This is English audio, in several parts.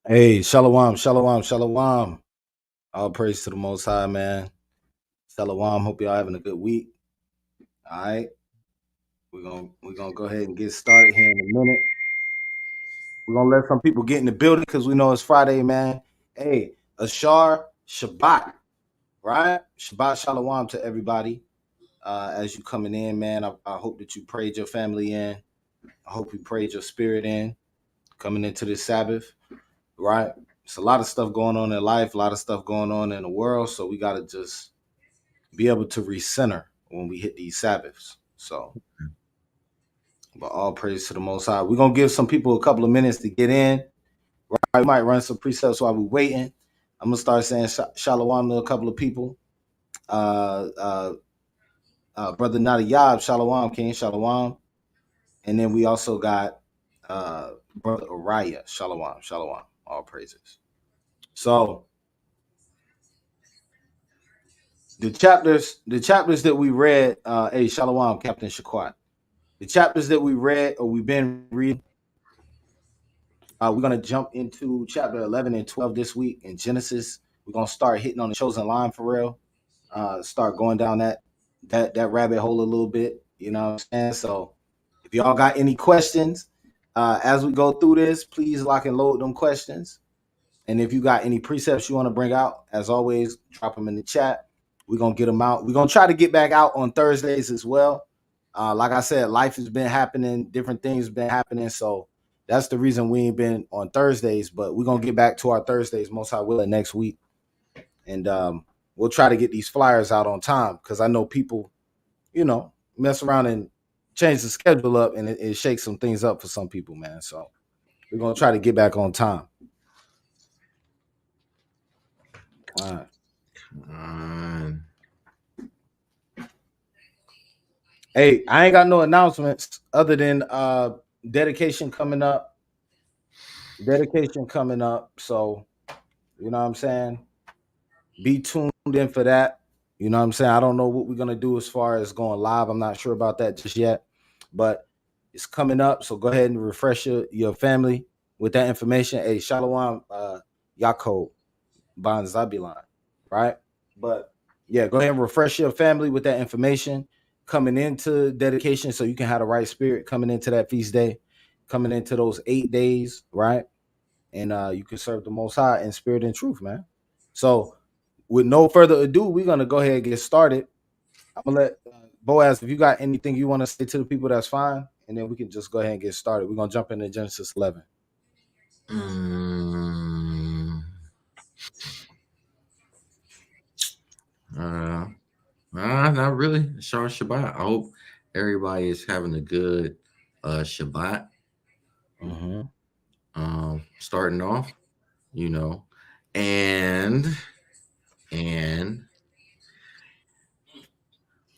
Hey, shalom, shalom, shalom. All praise to the Most High, man. Shalom. Hope y'all having a good week. All right, we're gonna go ahead and get started here in a minute. We're gonna let some people get in the building because we know it's Friday, man. Hey, Ashar Shabbat, right? Shabbat shalom to everybody. As you coming in, man, I hope that you prayed your family in. I hope you prayed your spirit in coming into this Sabbath, right? It's a lot of stuff going on in life, a lot of stuff going on in the world, so we gotta just be able to recenter when we hit these Sabbaths. So, but all praise to the Most High. We're gonna give some people a couple of minutes to get in. Right, we might run some precepts while we're waiting. I'm gonna start saying shalom to a couple of people. Uh, uh, Brother Nadiyab, shalom, King, shalom, and then we also got Brother Uriah, shalom, shalom, all praises. So the chapters that we read, hey, shalom, Captain Shaquat. The chapters that we read or we've been reading, we're going to jump into chapter 11 and 12 this week in Genesis. We're going to start hitting on the chosen line for real. Start going down that rabbit hole a little bit. You know what I'm saying? So if y'all got any questions as we go through this, please lock and load them questions. And if you got any precepts you want to bring out, as always, drop them in the chat. We're going to get them out. We're going to try to get back out on Thursdays as well. Like I said, life has been happening. Different things have been happening. So that's the reason we ain't been on Thursdays. But we're going to get back to our Thursdays, most I will, next week. And we'll try to get these flyers out on time because I know people, mess around and change the schedule up and it shakes some things up for some people, man. So we're going to try to get back on time. All right. Hey, I ain't got no announcements other than dedication coming up. Dedication coming up. So, you know what I'm saying? Be tuned in for that. You know what I'm saying? I don't know what we're going to do as far as going live. I'm not sure about that just yet. But it's coming up. So go ahead and refresh your family with that information. Hey, Shalom Yaakov Ban Zabilan, right? But yeah, go ahead and refresh your family with that information coming into dedication so you can have the right spirit coming into that feast day, coming into those 8 days, right? And you can serve the Most High in spirit and truth, man. So with no further ado, we're going to go ahead and get started. I'm going to let Boaz, if you got anything you want to say to the people, that's fine. And then we can just go ahead and get started. We're going to jump into Genesis 11. Not really. Shar Shabbat. I hope everybody is having a good Shabbat. Starting off, and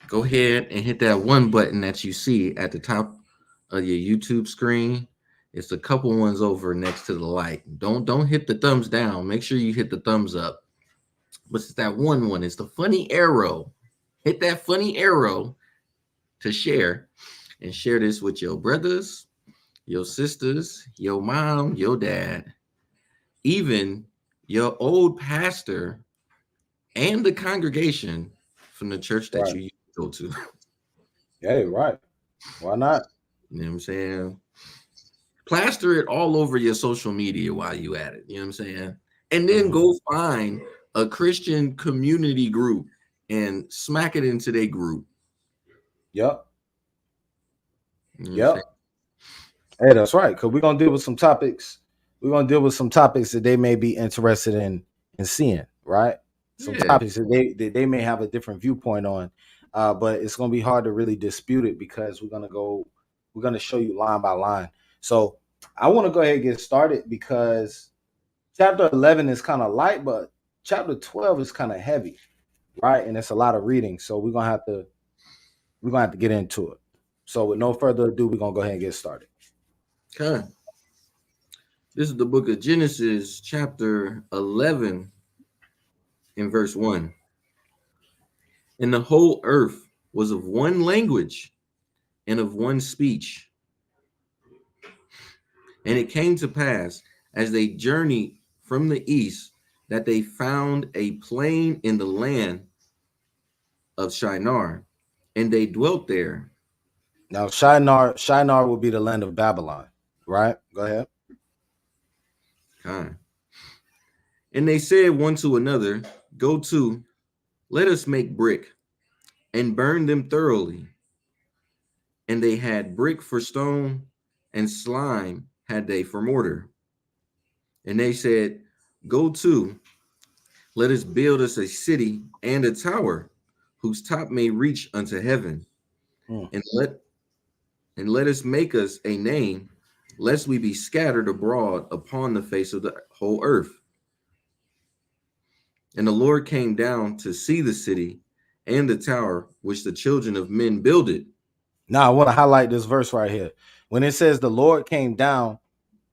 go ahead and hit that one button that you see at the top of your YouTube screen. It's a couple ones over next to the like. Don't hit the thumbs down. Make sure you hit the thumbs up. But it's that one. It's the funny arrow. Hit that funny arrow to share, and share this with your brothers, your sisters, your mom, your dad, even your old pastor and the congregation from the church that you go to. Hey, right. Why not? You know what I'm saying? Plaster it all over your social media while you at it. You know what I'm saying? And then go find a Christian community group and smack it into their group. Yep. Yep. Hey, that's right. Because we're gonna deal with some topics. We're gonna deal with some topics that they may be interested in seeing, right? Some topics that they may have a different viewpoint on. But it's gonna be hard to really dispute it because we're gonna show you line by line. So I want to go ahead and get started because chapter 11 is kind of light, but chapter 12 is kind of heavy, right? And it's a lot of reading. So we're gonna have to get into it. So with no further ado, we're gonna go ahead and get started. Okay. This is the book of Genesis, chapter 11, in verse 1. And the whole earth was of one language and of one speech. And it came to pass, as they journeyed from the east, that they found a plain in the land of Shinar, and they dwelt there. Now, Shinar will be the land of Babylon, right? Go ahead. Kind. And they said one to another, go to, let us make brick and burn them thoroughly. And they had brick for stone, and slime had they for mortar. And they said, go to, let us build us a city and a tower, whose top may reach unto heaven, Hmm. and let us make us a name, lest we be scattered abroad upon the face of the whole earth. And the Lord came down to see the city and the tower which the children of men builded. Now, I want to highlight this verse right here. When it says the Lord came down,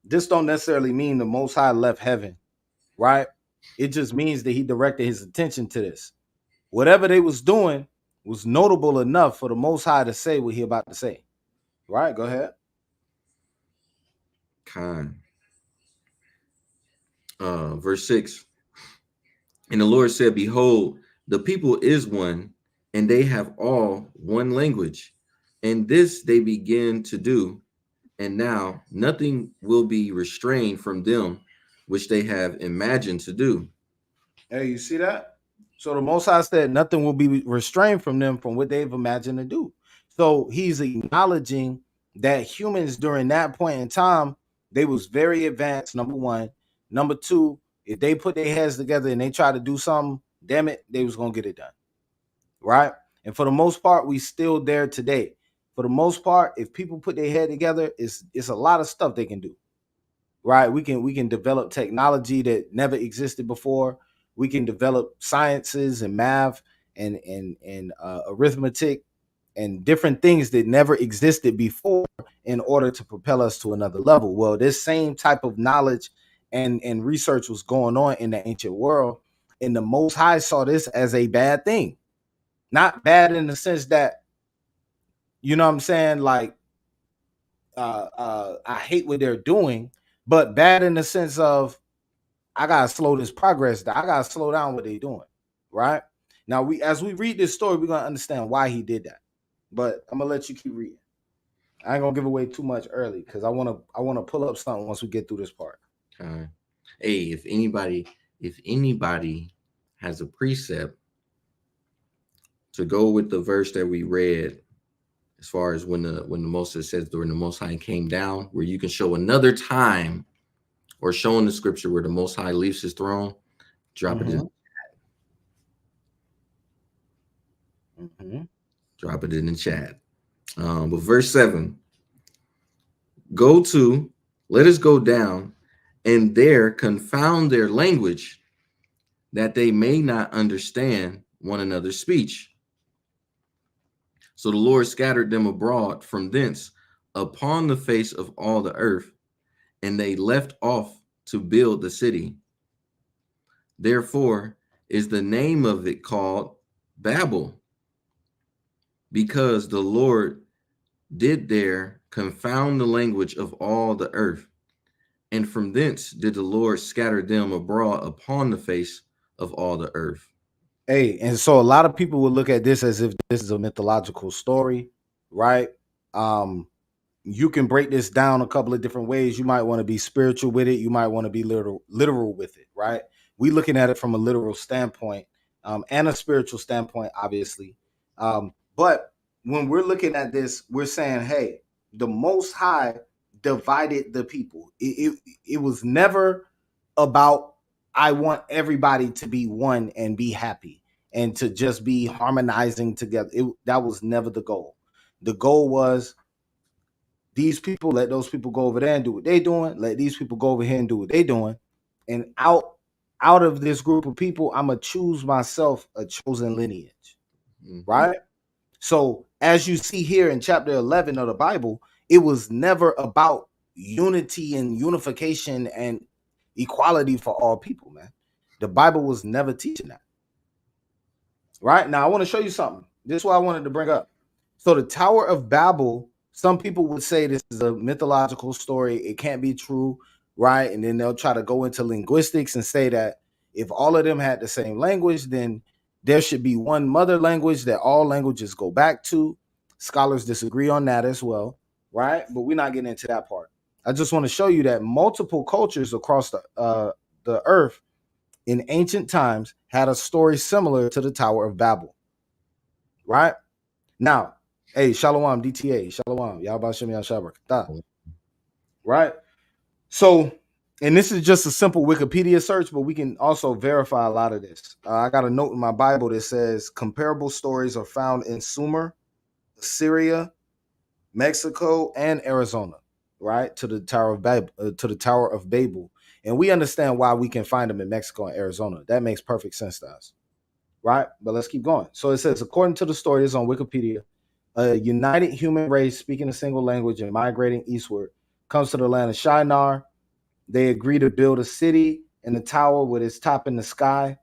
this don't necessarily mean the Most High left heaven, right? It just means that he directed his attention to this. Whatever they was doing was notable enough for the Most High to say what he about to say. Right? Go ahead. Kind. Verse 6. And the Lord said, behold, the people is one, and they have all one language. And this they begin to do. And now nothing will be restrained from them, which they have imagined to do. Hey, you see that? So the Most High said nothing will be restrained from them from what they've imagined to do. So he's acknowledging that humans during that point in time, they was very advanced, number one. Number two, if they put their heads together and they try to do something, damn it, they was gonna get it done. Right? And for the most part, we still there today. For the most part, if people put their head together, it's a lot of stuff they can do. Right? We can develop technology that never existed before. We can develop sciences and math and arithmetic and different things that never existed before in order to propel us to another level. Well, this same type of knowledge and research was going on in the ancient world, and the Most High saw this as a bad thing. Not bad in the sense that, you know what I'm saying, like I hate what they're doing, but bad in the sense of I gotta slow this progress down. I gotta slow down what they're doing. Right? Now as we read this story, we're gonna understand why he did that. But I'm gonna let you keep reading. I ain't gonna give away too much early because I wanna pull up something once we get through this part. Hey, if anybody has a precept to go with the verse that we read, as far as when the Moses says during the Most High came down, where you can show another time or show in the scripture where the Most High leaves his throne, drop it in. Mm-hmm. Drop it in the chat. But verse 7, go to, let us go down, and there confound their language, that they may not understand one another's speech. So the Lord scattered them abroad from thence upon the face of all the earth, and they left off to build the city. Therefore is the name of it called Babel, because the Lord did there confound the language of all the earth. And from thence did the Lord scatter them abroad upon the face of all the earth. Hey, and so a lot of people will look at this as if this is a mythological story, right? Um, you can break this down a couple of different ways. You might want to be spiritual with it. You might want to be literal with it, right? We looking at it from a literal standpoint, and a spiritual standpoint, obviously. But when we're looking at this, we're saying, hey, the Most High divided the people. It was never about I want everybody to be one and be happy and to just be harmonizing together. That was never the goal. The goal was these people, let those people go over there and do what they doing. Let these people go over here and do what they doing. And out of this group of people, I'm gonna choose myself a chosen lineage. Right? So as you see here in chapter 11 of the Bible, it was never about unity and unification and equality for all people, man. The Bible was never teaching that. Right? Now I want to show you something. This is what I wanted to bring up. So the Tower of Babel, some people would say this is a mythological story. It can't be true. right? And then they'll try to go into linguistics and say that if all of them had the same language, then there should be one mother language that all languages go back to. Scholars disagree on that as well, right? But we're not getting into that part. I just want to show you that multiple cultures across the earth in ancient times had a story similar to the Tower of Babel, right? Now, hey, Shalom, DTA, Shalom, Yahweh Shem Yahshabrak, right? So, and this is just a simple Wikipedia search, but we can also verify a lot of this. I got a note in my Bible that says comparable stories are found in Sumer, Syria, Mexico, and Arizona, right? To the Tower of Babel, and we understand why we can find them in Mexico and Arizona. That makes perfect sense to us, right? But let's keep going. So it says, according to the story, this is on Wikipedia, a united human race speaking a single language and migrating eastward comes to the land of Shinar. They agree to build a city and a tower with its top in the sky.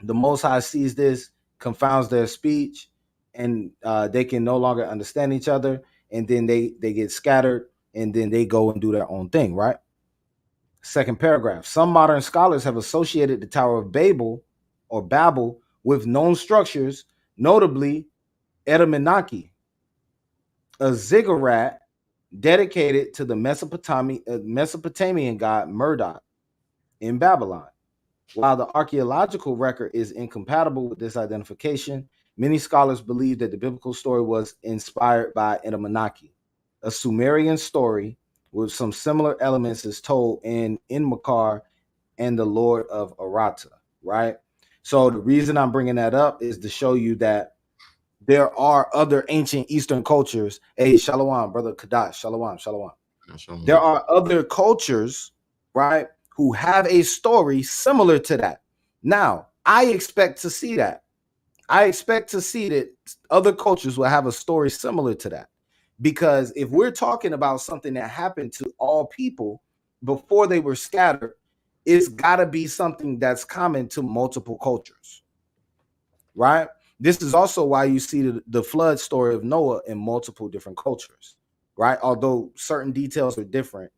The Most High sees this, confounds their speech, and they can no longer understand each other. And then they get scattered, and then they go and do their own thing, right? Second paragraph. Some modern scholars have associated the Tower of Babel or Babel with known structures, notably Edaminaki, a ziggurat dedicated to the Mesopotamian god Marduk in Babylon. While the archaeological record is incompatible with this identification, many scholars believe that the biblical story was inspired by Edaminaki. A Sumerian story with some similar elements is told in Makar and the Lord of Arata, right? So the reason I'm bringing that up is to show you that there are other ancient Eastern cultures. Hey, Shalom, brother Kadash, Shalom, Shalom. There are other cultures, right, who have a story similar to that. Now, I expect to see that. I expect to see that other cultures will have a story similar to that. Because if we're talking about something that happened to all people before they were scattered, it's got to be something that's common to multiple cultures, right? This is also why you see the flood story of Noah in multiple different cultures, right? Although certain details are different,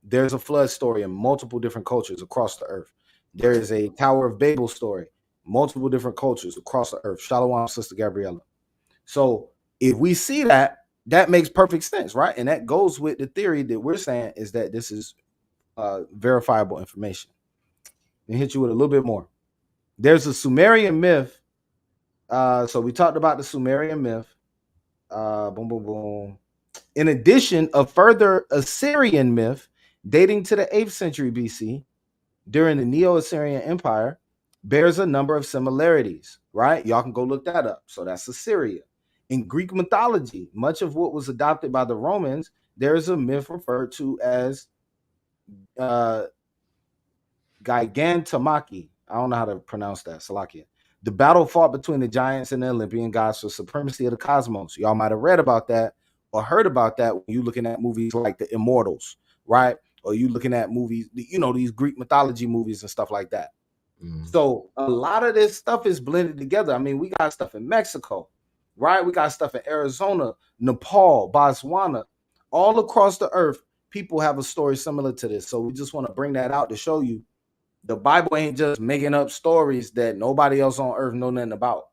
there's a flood story in multiple different cultures across the earth. There is a Tower of Babel story, multiple different cultures across the earth. Shalom, Sister Gabriella. So if we see that, that makes perfect sense, right? And that goes with the theory that we're saying is that this is verifiable information. And hit you with a little bit more. There's a Sumerian myth. So we talked about the Sumerian myth. Boom, boom, boom. In addition, a further Assyrian myth dating to the 8th century BC during the Neo-Assyrian Empire bears a number of similarities, right? Y'all can go look that up. So that's Assyria. In Greek mythology, much of what was adopted by the Romans, there's a myth referred to as Gigantomachy. I don't know how to pronounce that. Salakia. The battle fought between the giants and the Olympian gods for supremacy of the cosmos. Y'all might have read about that or heard about that when you're looking at movies like The Immortals, right? Or you looking at movies, you know, these Greek mythology movies and stuff like that. So a lot of this stuff is blended together. I mean, we got stuff in Mexico, right? We got stuff in Arizona, Nepal, Botswana, all across the earth. People have a story similar to this. So we just want to bring that out to show you the Bible ain't just making up stories that nobody else on earth know nothing about,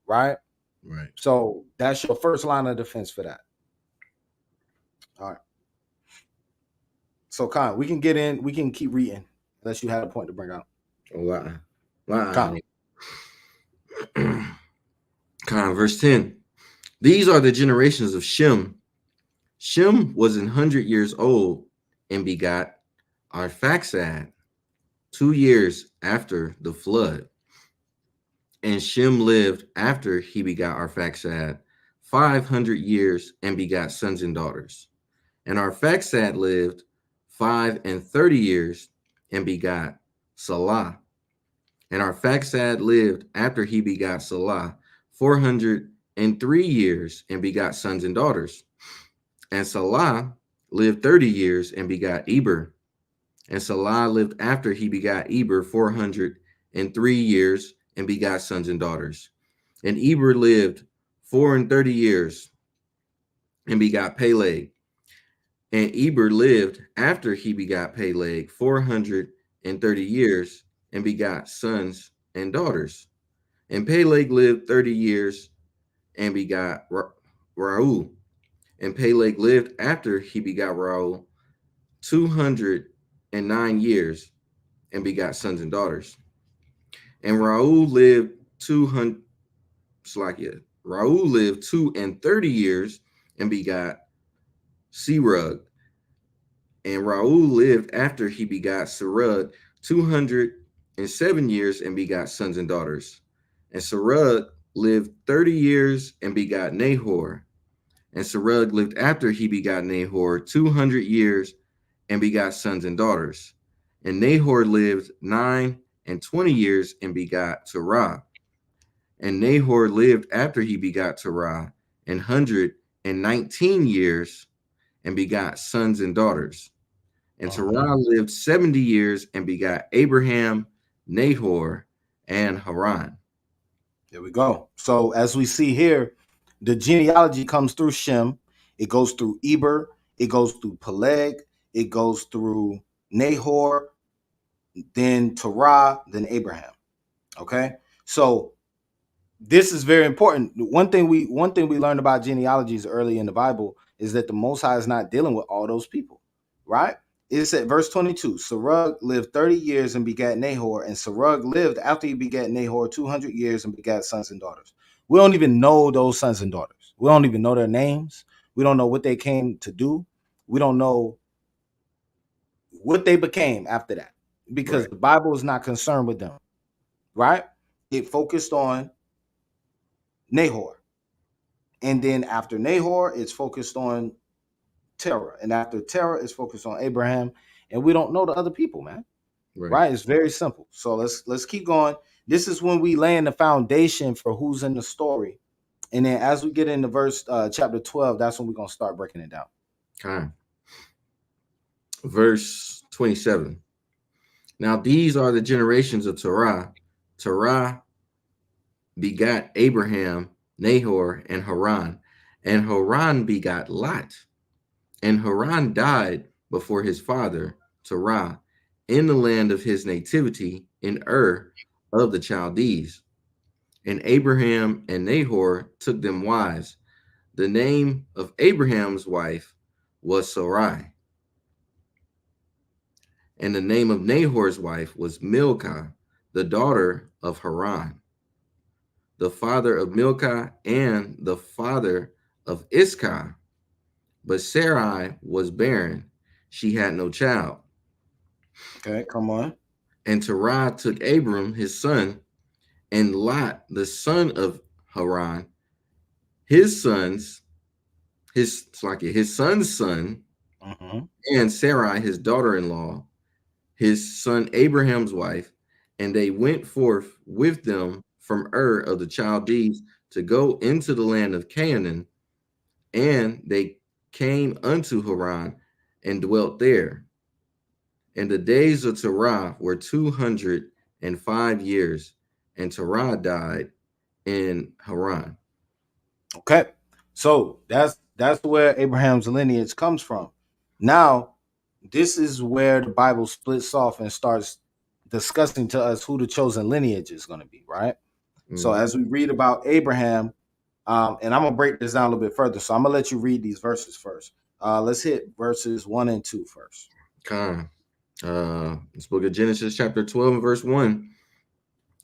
right? Right. So that's your first line of defense for that. All right. So, Khan, we can get in. We can keep reading unless you had a point to bring out. Wow. Verse 10. These are the generations of Shem. Shem was 100 years old and begot Arphaxad 2 years after the flood. And Shem lived after he begot Arphaxad 500 years and begot sons and daughters. And Arphaxad lived 35 years and begot Salah. And Arphaxad lived after he begot Salah 403 years and begot sons and daughters. And Salah lived 30 years and begot Eber. And Salah lived after he begot Eber 403 years and begot sons and daughters. And Eber lived 34 years and begot Peleg. And Eber lived after he begot Peleg 430 years and begot sons and daughters. And Peleg lived 30 years and begot Rau. And Peleg lived after he begot Rau 209 years and begot sons and daughters. And Rau lived 200, Slakia. Rau lived 230 years and begot Serug. And Raul lived after he begot Serug 207 years and begot sons and daughters. And Serug lived 30 years and begot Nahor. And Serug lived after he begot Nahor 200 years and begot sons and daughters. And Nahor lived 9 and 20 years and begot Terah. And Nahor lived after he begot Terah 119 years and begot sons and daughters. And Terah lived 70 years and begot Abraham, Nahor, and Haran. There we go. So as we see here, the genealogy comes through Shem. It goes through Eber. It goes through Peleg. It goes through Nahor, then Terah, then Abraham. Okay. So this is very important. One thing we learned about genealogies early in the Bible is that the Most High is not dealing with all those people, right? It said, verse 22, Serug lived 30 years and begat Nahor, and Serug lived after he begat Nahor 200 years and begat sons and daughters. We don't even know those sons and daughters. We don't even know their names. We don't know what they came to do. We don't know what they became after that, because the Bible is not concerned with them, right? It focused on Nahor. And then after Nahor, it's focused on Terah. And after Terah, it's focused on Abraham. And we don't know the other people, man. Right? It's very simple. So let's keep going. This is when we laying the foundation for who's in the story. And then as we get into verse chapter 12, that's when we're going to start breaking it down. Okay. Verse 27. Now these are the generations of Terah. Terah begot Abraham, Nahor, and Haran. And Haran begot Lot. And Haran died before his father, Terah, in the land of his nativity in Ur of the Chaldees. And Abraham and Nahor took them wives. The name of Abraham's wife was Sarai. And the name of Nahor's wife was Milcah, the daughter of Haran, the father of Milcah and the father of Iscah. But Sarai was barren. She had no child. Okay, come on. And Terah took Abram, his son, and Lot, the son of Haran, his son's son, and Sarai, his daughter-in-law, his son Abraham's wife, and they went forth with them from Ur of the Chaldees to go into the land of Canaan, and they came unto Haran and dwelt there. And the days of Terah were 205 years, and Terah died in Haran. Okay, so that's where Abraham's lineage comes from. Now, this is where the Bible splits off and starts discussing to us who the chosen lineage is going to be, right? So as we read about Abraham, and I'm going to break this down a little bit further. So I'm going to let you read these verses first. Let's hit verses 1 and 2 first. Okay. This book of Genesis chapter 12 and verse 1.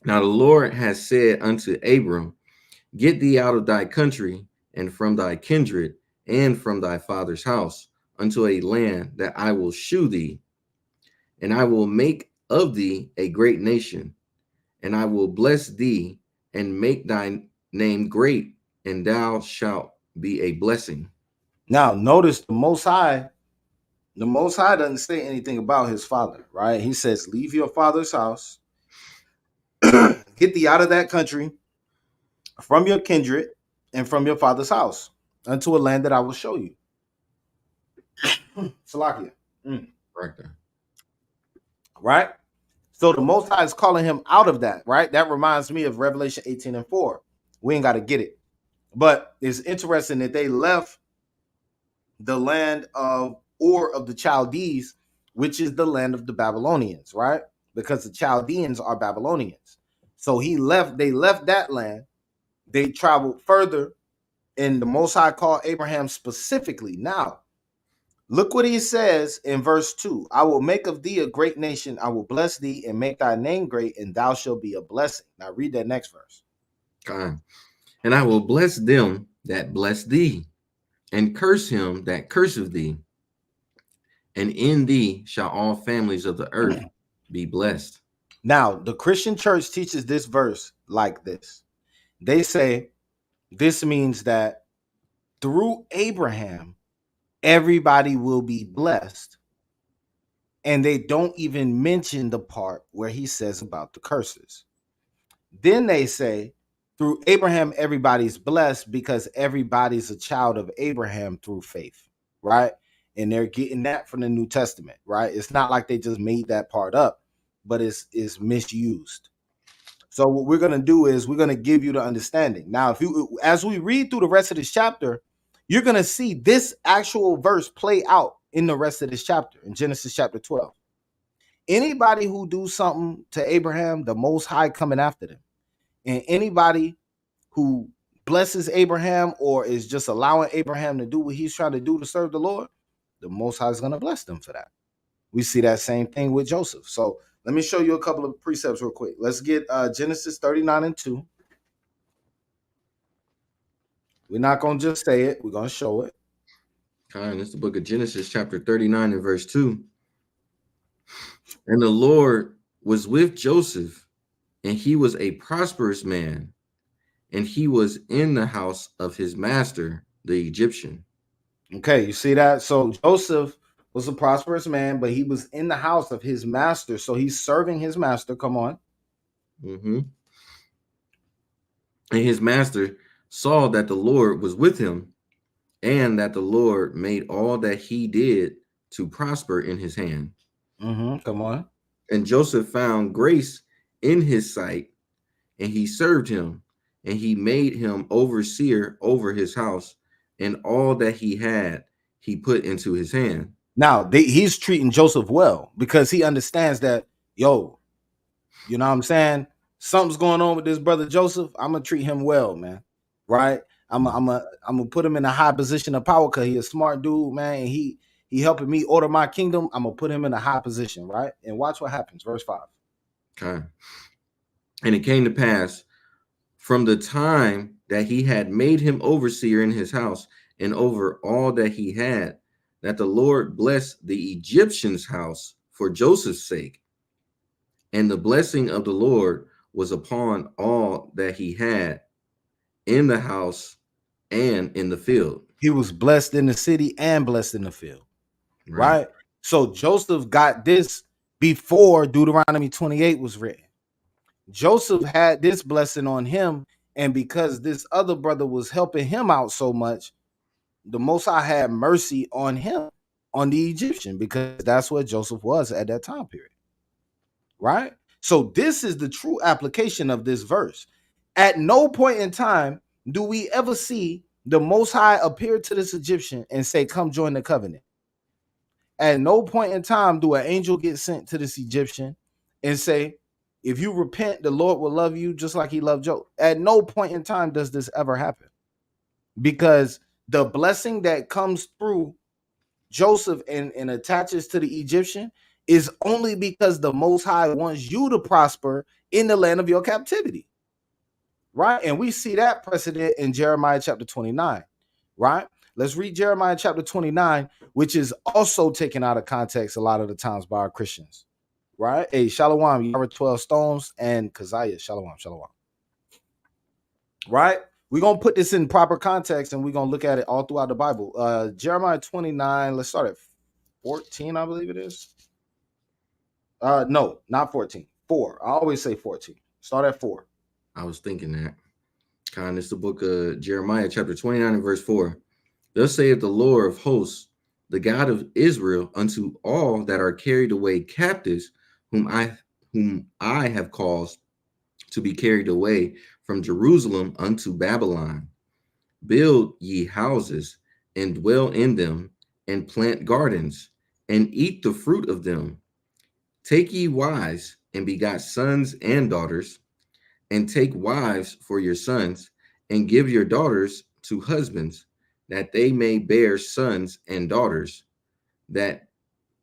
Now the Lord has said unto Abram, get thee out of thy country and from thy kindred and from thy father's house unto a land that I will shew thee, and I will make of thee a great nation, and I will bless thee and make thy name great, and thou shalt be a blessing. Now, notice the Most High doesn't say anything about his father, right? He says, leave your father's house, get thee out of that country, from your kindred, and from your father's house, unto a land that I will show you. Salakia. Right there. Right? So the Most High is calling him out of that, right? That reminds me of Revelation 18 and 4. We ain't got to get it. But it's interesting that they left the land of or of the Chaldees, which is the land of the Babylonians, right? Because the Chaldeans are Babylonians. So they left that land, they traveled further, and the Most High called Abraham specifically. Now, look what he says in verse 2. I will make of thee a great nation. I will bless thee and make thy name great, and thou shalt be a blessing. Now read that next verse. And I will bless them that bless thee, and curse him that curseth thee. And in thee shall all families of the earth be blessed. Now, the Christian church teaches this verse like this. They say this means that through Abraham, everybody will be blessed. And they don't even mention the part where he says about the curses. Then they say, through Abraham, everybody's blessed because everybody's a child of Abraham through faith, right? And they're getting that from the New Testament, right? It's not like they just made that part up, but it's misused. So what we're going to do is we're going to give you the understanding. Now, as we read through the rest of this chapter, you're going to see this actual verse play out in the rest of this chapter, in Genesis chapter 12. Anybody who do something to Abraham, the Most High coming after them. And anybody who blesses Abraham or is just allowing Abraham to do what he's trying to do to serve the Lord, the Most High is going to bless them for that. We see that same thing with Joseph. So let me show you a couple of precepts real quick. Let's get Genesis 39:2. We're not going to just say it. We're going to show it. And it's the book of Genesis chapter 39 and verse 2. And the Lord was with Joseph, and he was a prosperous man, and he was in the house of his master, the Egyptian. Okay, you see that? So Joseph was a prosperous man, but he was in the house of his master. So he's serving his master. Come on. And his master saw that the Lord was with him, and that the Lord made all that he did to prosper in his hand. Come on. And Joseph found grace in his sight, and he served him, and he made him overseer over his house, and all that he had he put into his hand. Now he's treating Joseph well because he understands that, yo, you know what I'm saying? Something's going on with this brother Joseph. I'm gonna treat him well, man. Right? I'm gonna put him in a high position of power because he's a smart dude, man. And he helping me order my kingdom. I'm gonna put him in a high position, right? And watch what happens. Verse 5. Okay. And it came to pass from the time that he had made him overseer in his house and over all that he had, that the Lord blessed the Egyptian's house for Joseph's sake. And the blessing of the Lord was upon all that he had in the house and in the field. He was blessed in the city and blessed in the field. Right? So Joseph got this before Deuteronomy 28 was written. Joseph had this blessing on him, and because this other brother was helping him out so much, the Most High had mercy on him, on the Egyptian, because that's what Joseph was at that time period. Right? So this is the true application of this verse. At no point in time do we ever see the Most High appear to this Egyptian and say, come join the covenant. At no point in time do an angel get sent to this Egyptian and say, if you repent, the Lord will love you just like he loved Job. At no point in time does this ever happen. Because the blessing that comes through Joseph and attaches to the Egyptian is only because the Most High wants you to prosper in the land of your captivity. Right? And we see that precedent in Jeremiah chapter 29. Right? Let's read Jeremiah chapter 29, which is also taken out of context a lot of the times by our Christians. Right? Hey, Shalom, Yara 12 Stones, and Keziah. Shalom. Right? We're going to put this in proper context, and we're going to look at it all throughout the Bible. Jeremiah 29, let's start at 14, I believe it is. No, not 14. 4. I always say 14. Start at 4. I was thinking that. Kind of, it's the book of Jeremiah, chapter 29 and verse 4. Thus saith the Lord of hosts, the God of Israel, unto all that are carried away captives, whom I have caused to be carried away from Jerusalem unto Babylon. Build ye houses and dwell in them, and plant gardens, and eat the fruit of them. Take ye wives, and begot sons and daughters, and take wives for your sons, and give your daughters to husbands, that they may bear sons and daughters, that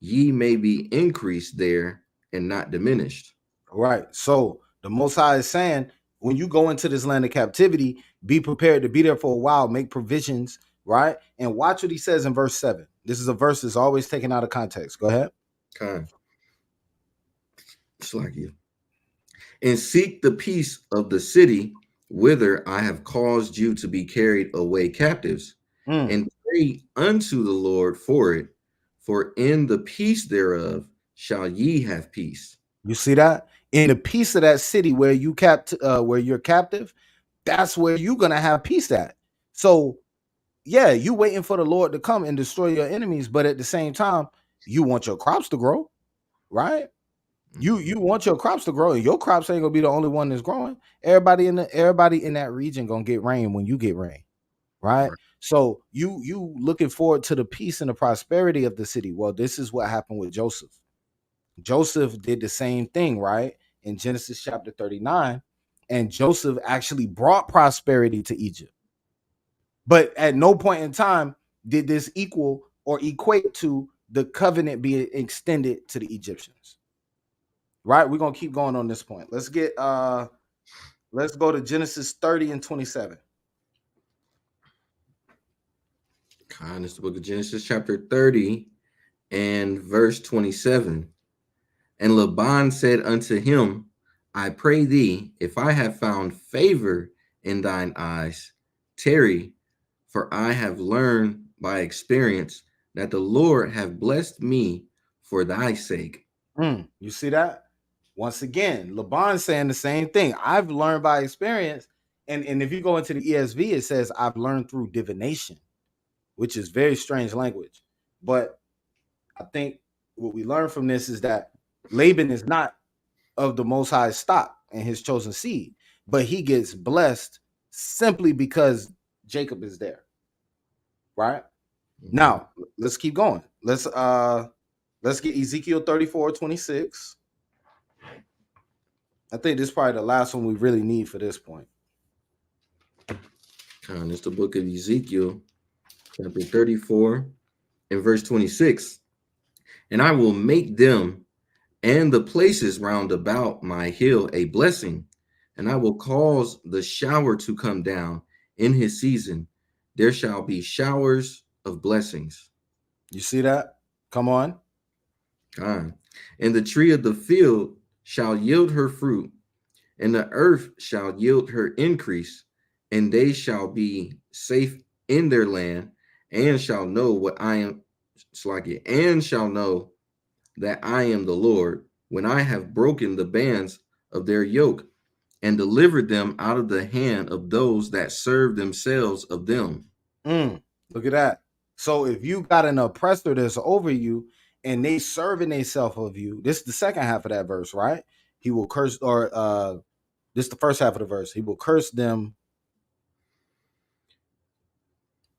ye may be increased there and not diminished. Right. So the Most High is saying, when you go into this land of captivity, be prepared to be there for a while, make provisions, right? And watch what he says in verse 7. This is a verse that's always taken out of context. Go ahead. Kind. It's like you. And seek the peace of the city whither I have caused you to be carried away captives, Mm. and pray unto the Lord for it, for in the peace thereof shall ye have peace. You see that? In the peace of that city where where you're captive, that's where you're gonna have peace at. So yeah, you waiting for the Lord to come and destroy your enemies, but at the same time, you want your crops to grow, right? You want your crops to grow, and your crops ain't gonna be the only one that's growing. Everybody in that region gonna get rain when you get rain, right? Right. So you looking forward to the peace and the prosperity of the city. Well, this is what happened with Joseph. Joseph did the same thing, right? In Genesis chapter 39, and Joseph actually brought prosperity to Egypt. But at no point in time did this equal or equate to the covenant being extended to the Egyptians. Right? We're gonna keep going on this point. Let's go to Genesis 30 and 27. Kind. It's the book of Genesis, chapter 30 and verse 27. And Laban said unto him, I pray thee, if I have found favor in thine eyes, tarry, for I have learned by experience that the Lord have blessed me for thy sake. You see that? Once again, Laban saying the same thing. I've learned by experience. And if you go into the ESV, it says, I've learned through divination, which is very strange language. But I think what we learn from this is that Laban is not of the Most High stock and his chosen seed, but he gets blessed simply because Jacob is there. Right? Now, let's keep going. Let's get Ezekiel 34:26. I think this is probably the last one we really need for this point. And it's the book of Ezekiel, chapter 34 and verse 26. And I will make them and the places round about my hill a blessing, and I will cause the shower to come down in his season. There shall be showers of blessings. You see that? Come on. God. And the tree of the field shall yield her fruit, and the earth shall yield her increase, and they shall be safe in their land, and shall know what I am, and shall know that I am the Lord, when I have broken the bands of their yoke, and delivered them out of the hand of those that serve themselves of them. Look at that. So if you got an oppressor that's over you and they serving themselves of you, this is the second half of that verse, right? He will curse, or this is the first half of the verse. He will curse them.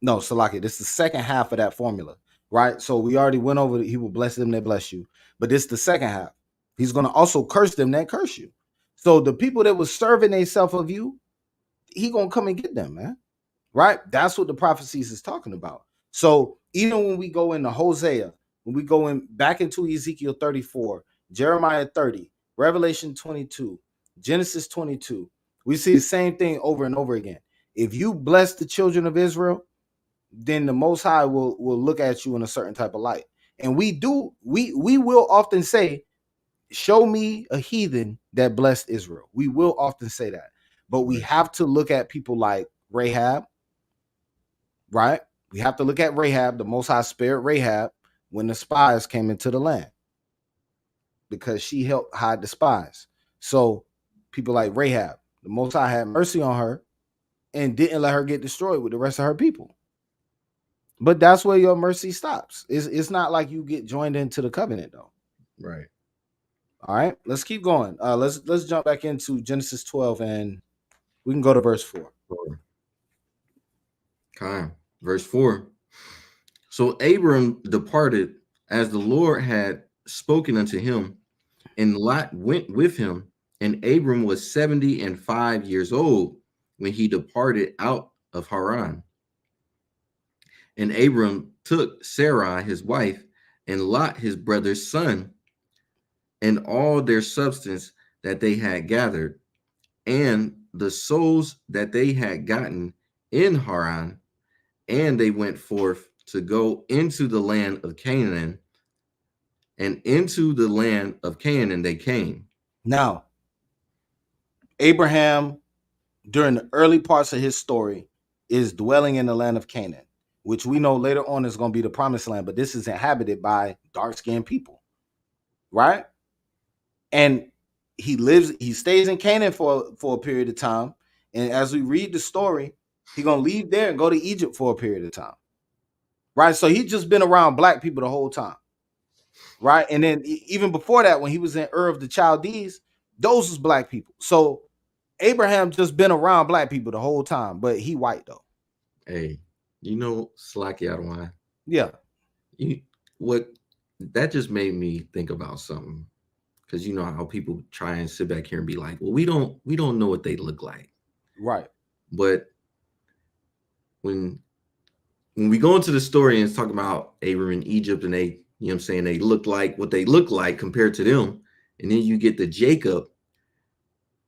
No, Salaki, this is the second half of that formula, right? So we already went over he will bless them that bless you. But this is the second half. He's going to also curse them that curse you. So the people that was serving themselves of you, he going to come and get them, man. Right? That's what the prophecies is talking about. So even when we go into Hosea, when we go in back into Ezekiel 34, Jeremiah 30, Revelation 22, Genesis 22, we see the same thing over and over again. If you bless the children of Israel, then the Most High will look at you in a certain type of light. And we will often say, show me a heathen that blessed Israel. We will often say that. But we have to look at people like Rahab, right? We have to look at Rahab. The Most High spared Rahab when the spies came into the land because she helped hide the spies. So people like Rahab, the Most High had mercy on her and didn't let her get destroyed with the rest of her people. But that's where your mercy stops. It's not like you get joined into the covenant though. Right. All right, let's keep going. Let's jump back into Genesis 12 and we can go to verse 4. Okay. Verse 4. So Abram departed as the Lord had spoken unto him, and Lot went with him. And Abram was 75 years old when he departed out of Haran. And Abram took Sarai his wife, and Lot his brother's son, and all their substance that they had gathered, and the souls that they had gotten in Haran, and they went forth to go into the land of Canaan, and into the land of Canaan they came. Now, Abraham, during the early parts of his story, is dwelling in the land of Canaan, which we know later on is going to be the promised land, but this is inhabited by dark-skinned people, right? And he stays in Canaan for a period of time. And as we read the story, he's going to leave there and go to Egypt for a period of time, right? So he's just been around black people the whole time, right? And then even before that, when he was in Ur of the Chaldees, those was black people. So Abraham just been around black people the whole time, but he white though. Hey, you know, Slacky Adonai. Yeah. What that just made me think about something. Because you know how people try and sit back here and be like, well, we don't know what they look like. Right. But when we go into the story and it's talking about Abram in Egypt, and they, you know what I'm saying, they look like what they look like compared to them. And then you get the Jacob,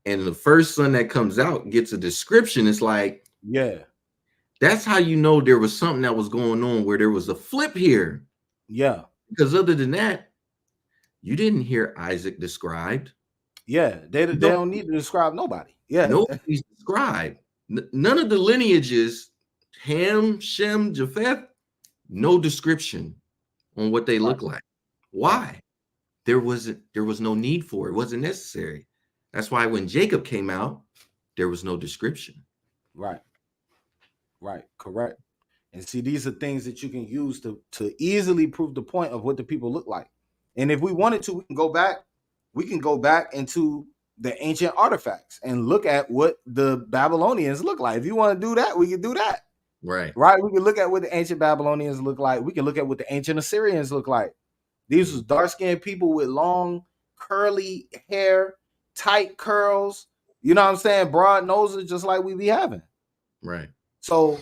and the first son that comes out gets a description. It's like, yeah, that's how you know there was something that was going on, where there was a flip here. Yeah. Because other than that, you didn't hear Isaac described. Yeah, they don't need to describe nobody. Yeah, nobody's described. None of the lineages, Ham, Shem, Japheth, no description on what they look like. Why? There was no need for it. It wasn't necessary. That's why when Jacob came out, there was no description. Right. Correct. And see, these are things that you can use to easily prove the point of what the people look like. And if we wanted to, we can go back into the ancient artifacts and look at what the Babylonians look like. If you want to do that, we can do that. Right. We can look at what the ancient Babylonians look like. We can look at what the ancient Assyrians look like. These was dark-skinned people with long, curly hair, tight curls. You know what I'm saying? Broad noses, just like we be having. Right. So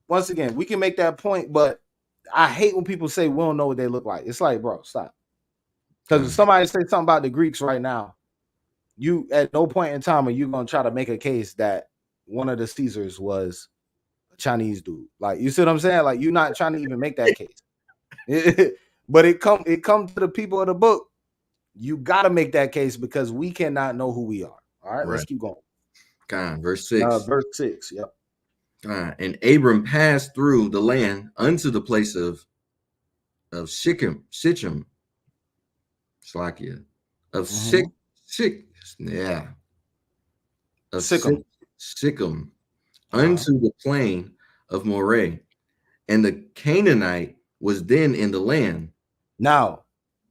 once again, we can make that point, but I hate when people say we don't know what they look like. It's like, bro, stop. Because if somebody say something about the Greeks right now, you at no point in time are you gonna try to make a case that one of the Caesars was a Chinese dude. Like, you see what I'm saying? Like, you're not trying to even make that case. But it come to the people of the book. You gotta make that case because we cannot know who we are. All right, let's keep going. Verse 6. Verse 6, yep. And Abram passed through the land unto the place of Shechem, Slakia, of Sichem, unto the plain of Moreh, and the Canaanite was then in the land. Now,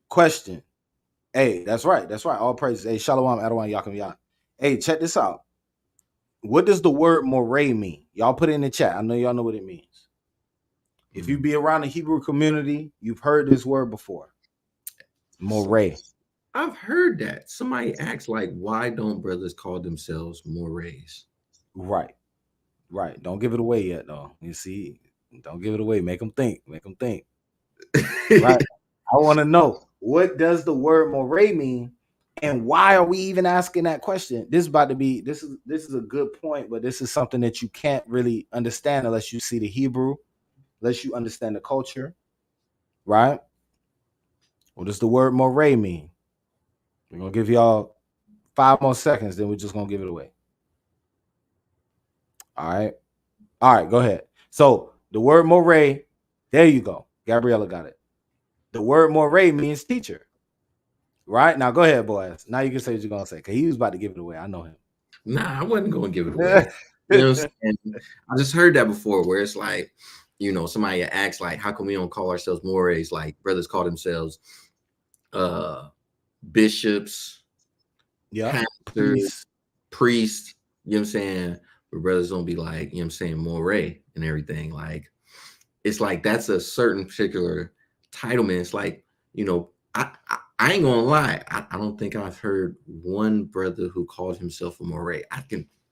question. Hey, that's right. All praises. Hey, Shalom, Adonai, Yaakov Yah. Hey, check this out. What does the word Moreh mean? Y'all put it in the chat. I know y'all know what it means. If you be around the Hebrew community, you've heard this word before. Moreh. I've heard that. Somebody asked, like, why don't brothers call themselves Morehs? Right. Don't give it away yet, though. You see, don't give it away. Make them think. Right. I want to know, what does the word Moreh mean? And why are we even asking that question? This is a good point, but this is something that you can't really understand unless you see the Hebrew, unless you understand the culture, right? What does the word Moreh mean? We're gonna give y'all 5 more seconds, then we're just gonna give it away. All right, go ahead. So the word Moreh, there you go. Gabriella got it. The word Moreh means teacher. Right? Now go ahead, boys. Now you can say what you're gonna say, because he was about to give it away. I know him. Nah, I wasn't gonna give it away. You know what I'm saying? I just heard that before, where it's like, you know, somebody asks, like, how come we don't call ourselves Morehs? Like, brothers call themselves bishops, pastors, priests, you know what I'm saying? But brothers don't be like, you know what I'm saying, Moreh and everything. Like, it's like that's a certain particular titlement. It's like, I ain't gonna lie. I don't think I've heard one brother who called himself a moray.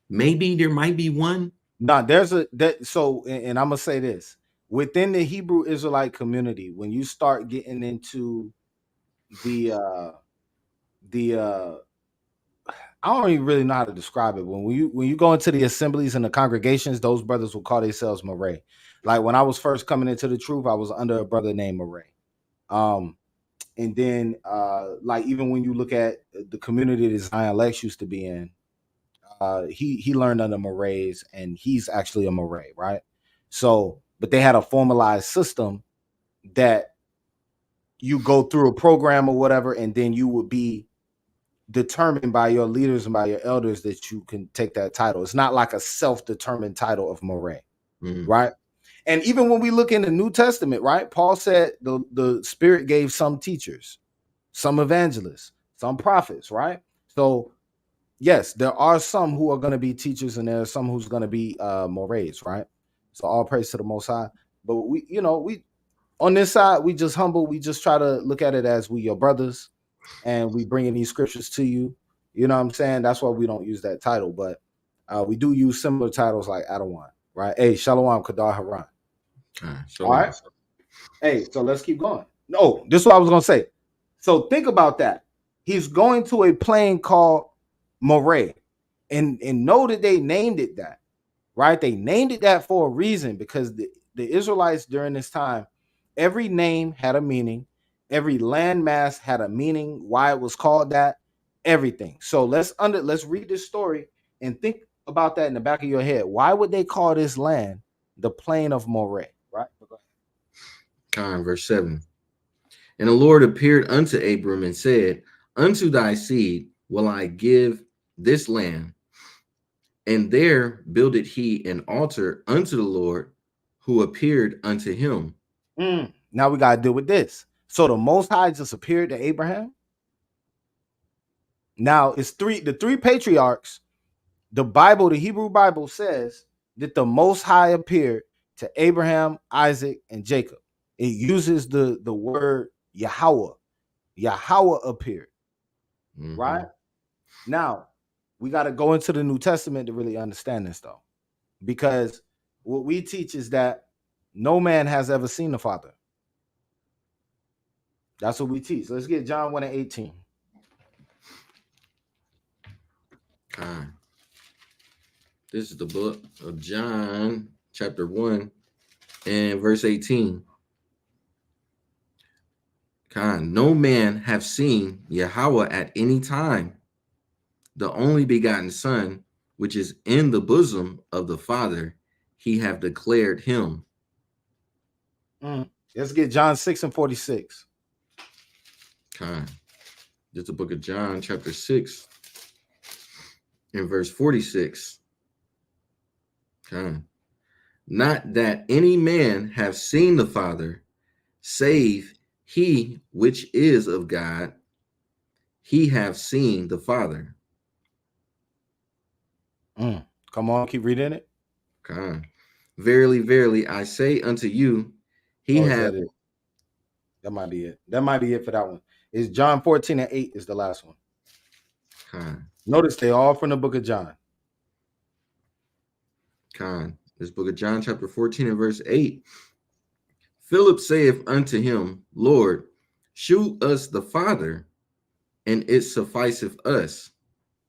Maybe there might be one. Now there's a that so and I'm gonna say this within the Hebrew Israelite community, when you start getting into the I don't even really know how to describe it. When you go into the assemblies and the congregations, those brothers will call themselves Moray. Like when I was first coming into the truth, I was under a brother named Moray. And then like even when you look at the community that Zion Lex used to be in, he learned under Morays, and he's actually a Moray, right? So, but they had a formalized system that you go through a program or whatever, and then you would be determined by your leaders and by your elders that you can take that title. It's not like a self-determined title of Moray, right? And even when we look in the New Testament, right, Paul said the Spirit gave some teachers, some evangelists, some prophets, right? So yes, there are some who are going to be teachers, and there are some who's going to be Morays, right? So all praise to the Most High. But we on this side, we just humble. We just try to look at it as we your brothers, and we bringing these scriptures to you. You know what I'm saying? That's why we don't use that title, but we do use similar titles like Adawan, right? Hey, Shalom, Kadar Haran. All right. Hey, so let's keep going. No, this is what I was gonna say. So think about that. He's going to a plane called Moray, and know that they named it that, right? They named it that for a reason, because the Israelites during this time, every name had a meaning, every landmass had a meaning, why it was called that, everything. So let's read this story and think about that in the back of your head. Why would they call this land the plain of Moray, right? Verse 7. And the Lord appeared unto Abram and said, unto thy seed will I give this land. And there builded he an altar unto the Lord who appeared unto him. Now we got to deal with this. So the Most High just appeared to Abraham. Now it's the three patriarchs. The Bible, the Hebrew Bible says that the Most High appeared to Abraham, Isaac, and Jacob. It uses the word Yahweh. Yahweh appeared. Right? Now, we got to go into the New Testament to really understand this, though. Because what we teach is that no man has ever seen the Father. That's what we teach. Let's get John 1:18. This is the book of John, chapter 1, and verse 18. No man have seen Yahweh at any time. The only begotten Son, which is in the bosom of the Father, he have declared him. Let's get John 6:46. This is the book of John, chapter 6, and verse 46. Not that any man have seen the Father, save he which is of God, he have seen the Father. Come on, keep reading it. Verily, verily, I say unto you, he have. That might be it. That might be it for that one. It's John 14:8 is the last one. Notice they all from the book of John. This book of John, chapter 14 and verse 8. Philip saith unto him, Lord, shew us the Father, and it sufficeth us.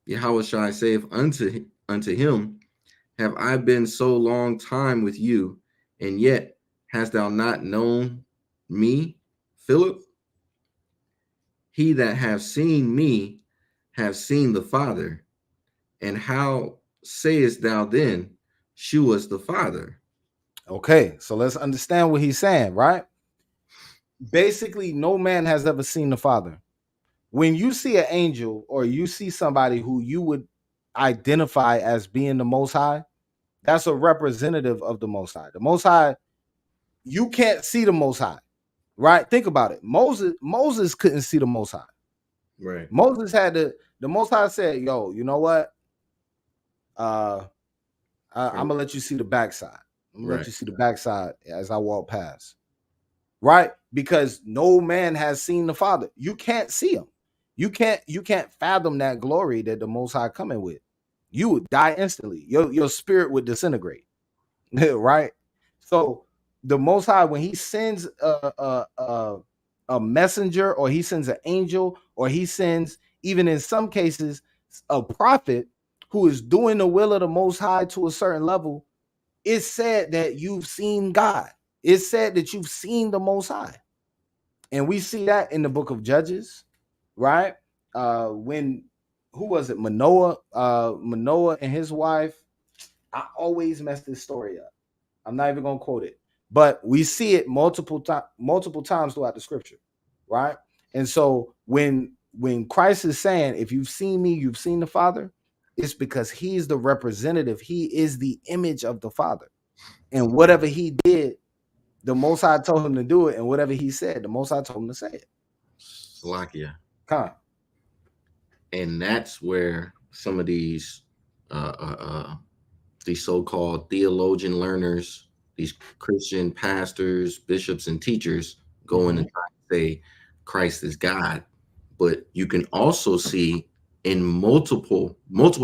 Yahweh saith unto him, have I been so long time with you, and yet hast thou not known me, Philip? He that have seen me have seen the Father. And how sayest thou then, shew us the Father? Okay, so let's understand what he's saying, right? Basically, no man has ever seen the Father. When you see an angel, or you see somebody who you would identify as being the Most High, that's a representative of the Most High. The Most High, you can't see the Most High, right? Think about it. Moses couldn't see the Most High. Right. Moses had the Most High said, yo, you know what? I'm gonna let you see the backside. I'm gonna let Right. you see the backside as I walk past. Right? Because no man has seen the Father. You can't see him. You can't fathom that glory that the Most High coming with. You would die instantly. Your spirit would disintegrate. Right? So the Most High, when he sends a messenger, or he sends an angel, or he sends, even in some cases, a prophet who is doing the will of the Most High to a certain level, it's said that you've seen God. It's said that you've seen the Most High. And we see that in the book of Judges, right? When, who was it? Manoah, Manoah and his wife. I always mess this story up. I'm not even gonna quote it, but we see it multiple times throughout the scripture, right? And so when Christ is saying, if you've seen me, you've seen the Father, it's because he's the representative. He is the image of the Father. And whatever he did, the Most High told him to do it, and whatever he said, the Most High told him to say it. Salakia. Come on. And that's where some of these so-called theologian learners, these Christian pastors, bishops, and teachers go in and try to say Christ is God. But you can also see in multiple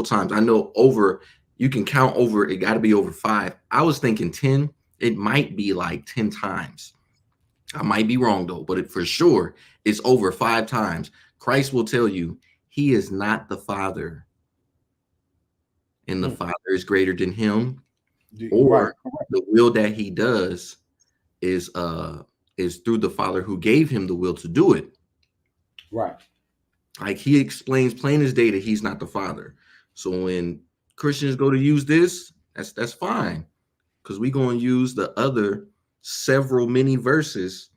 times, I know over, you can count over, it got to be over 5. I was thinking 10. It might be like 10 times. I might be wrong though, but it for sure it's over 5 times. Christ will tell you he is not the Father, and the Father is greater than him, or the will that he does is through the Father who gave him the will to do it. Right. Like he explains plain as day that he's not the Father. So when Christians go to use this, that's fine, because we're going to use the other many verses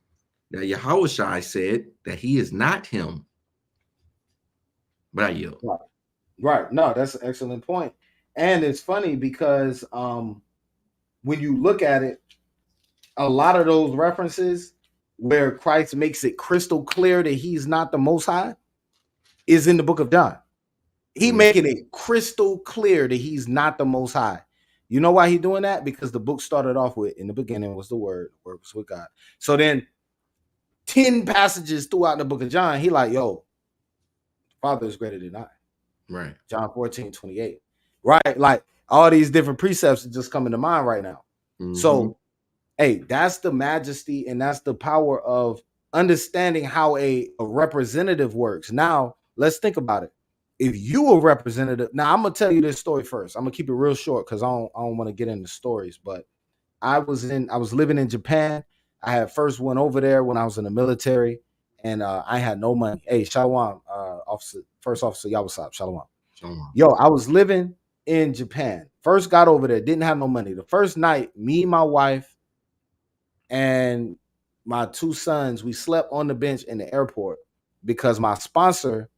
that Yahushua said that he is not him. But I yield. Right. No, that's an excellent point. And it's funny because when you look at it, a lot of those references where Christ makes it crystal clear that he's not the Most High is in the book of John. He making it crystal clear that he's not the Most High. You know why he doing that? Because the book started off with, in the beginning was the Word was with God. So then 10 passages throughout the book of John, he like, yo, Father is greater than I. Right. John 14:28. Right? Like all these different precepts are just coming to mind right now. So, hey, that's the majesty and that's the power of understanding how a representative works. Now, let's think about it. If you a representative, now I'm gonna tell you this story first. I'm gonna keep it real short because I don't want to get into stories. But I was living in Japan. I had first went over there when I was in the military, and I had no money. Hey, Shalom, first officer Yawasab, Shalom. Yo, I was living in Japan. First got over there, didn't have no money. The first night, me, my wife, and my 2 sons, we slept on the bench in the airport because my sponsor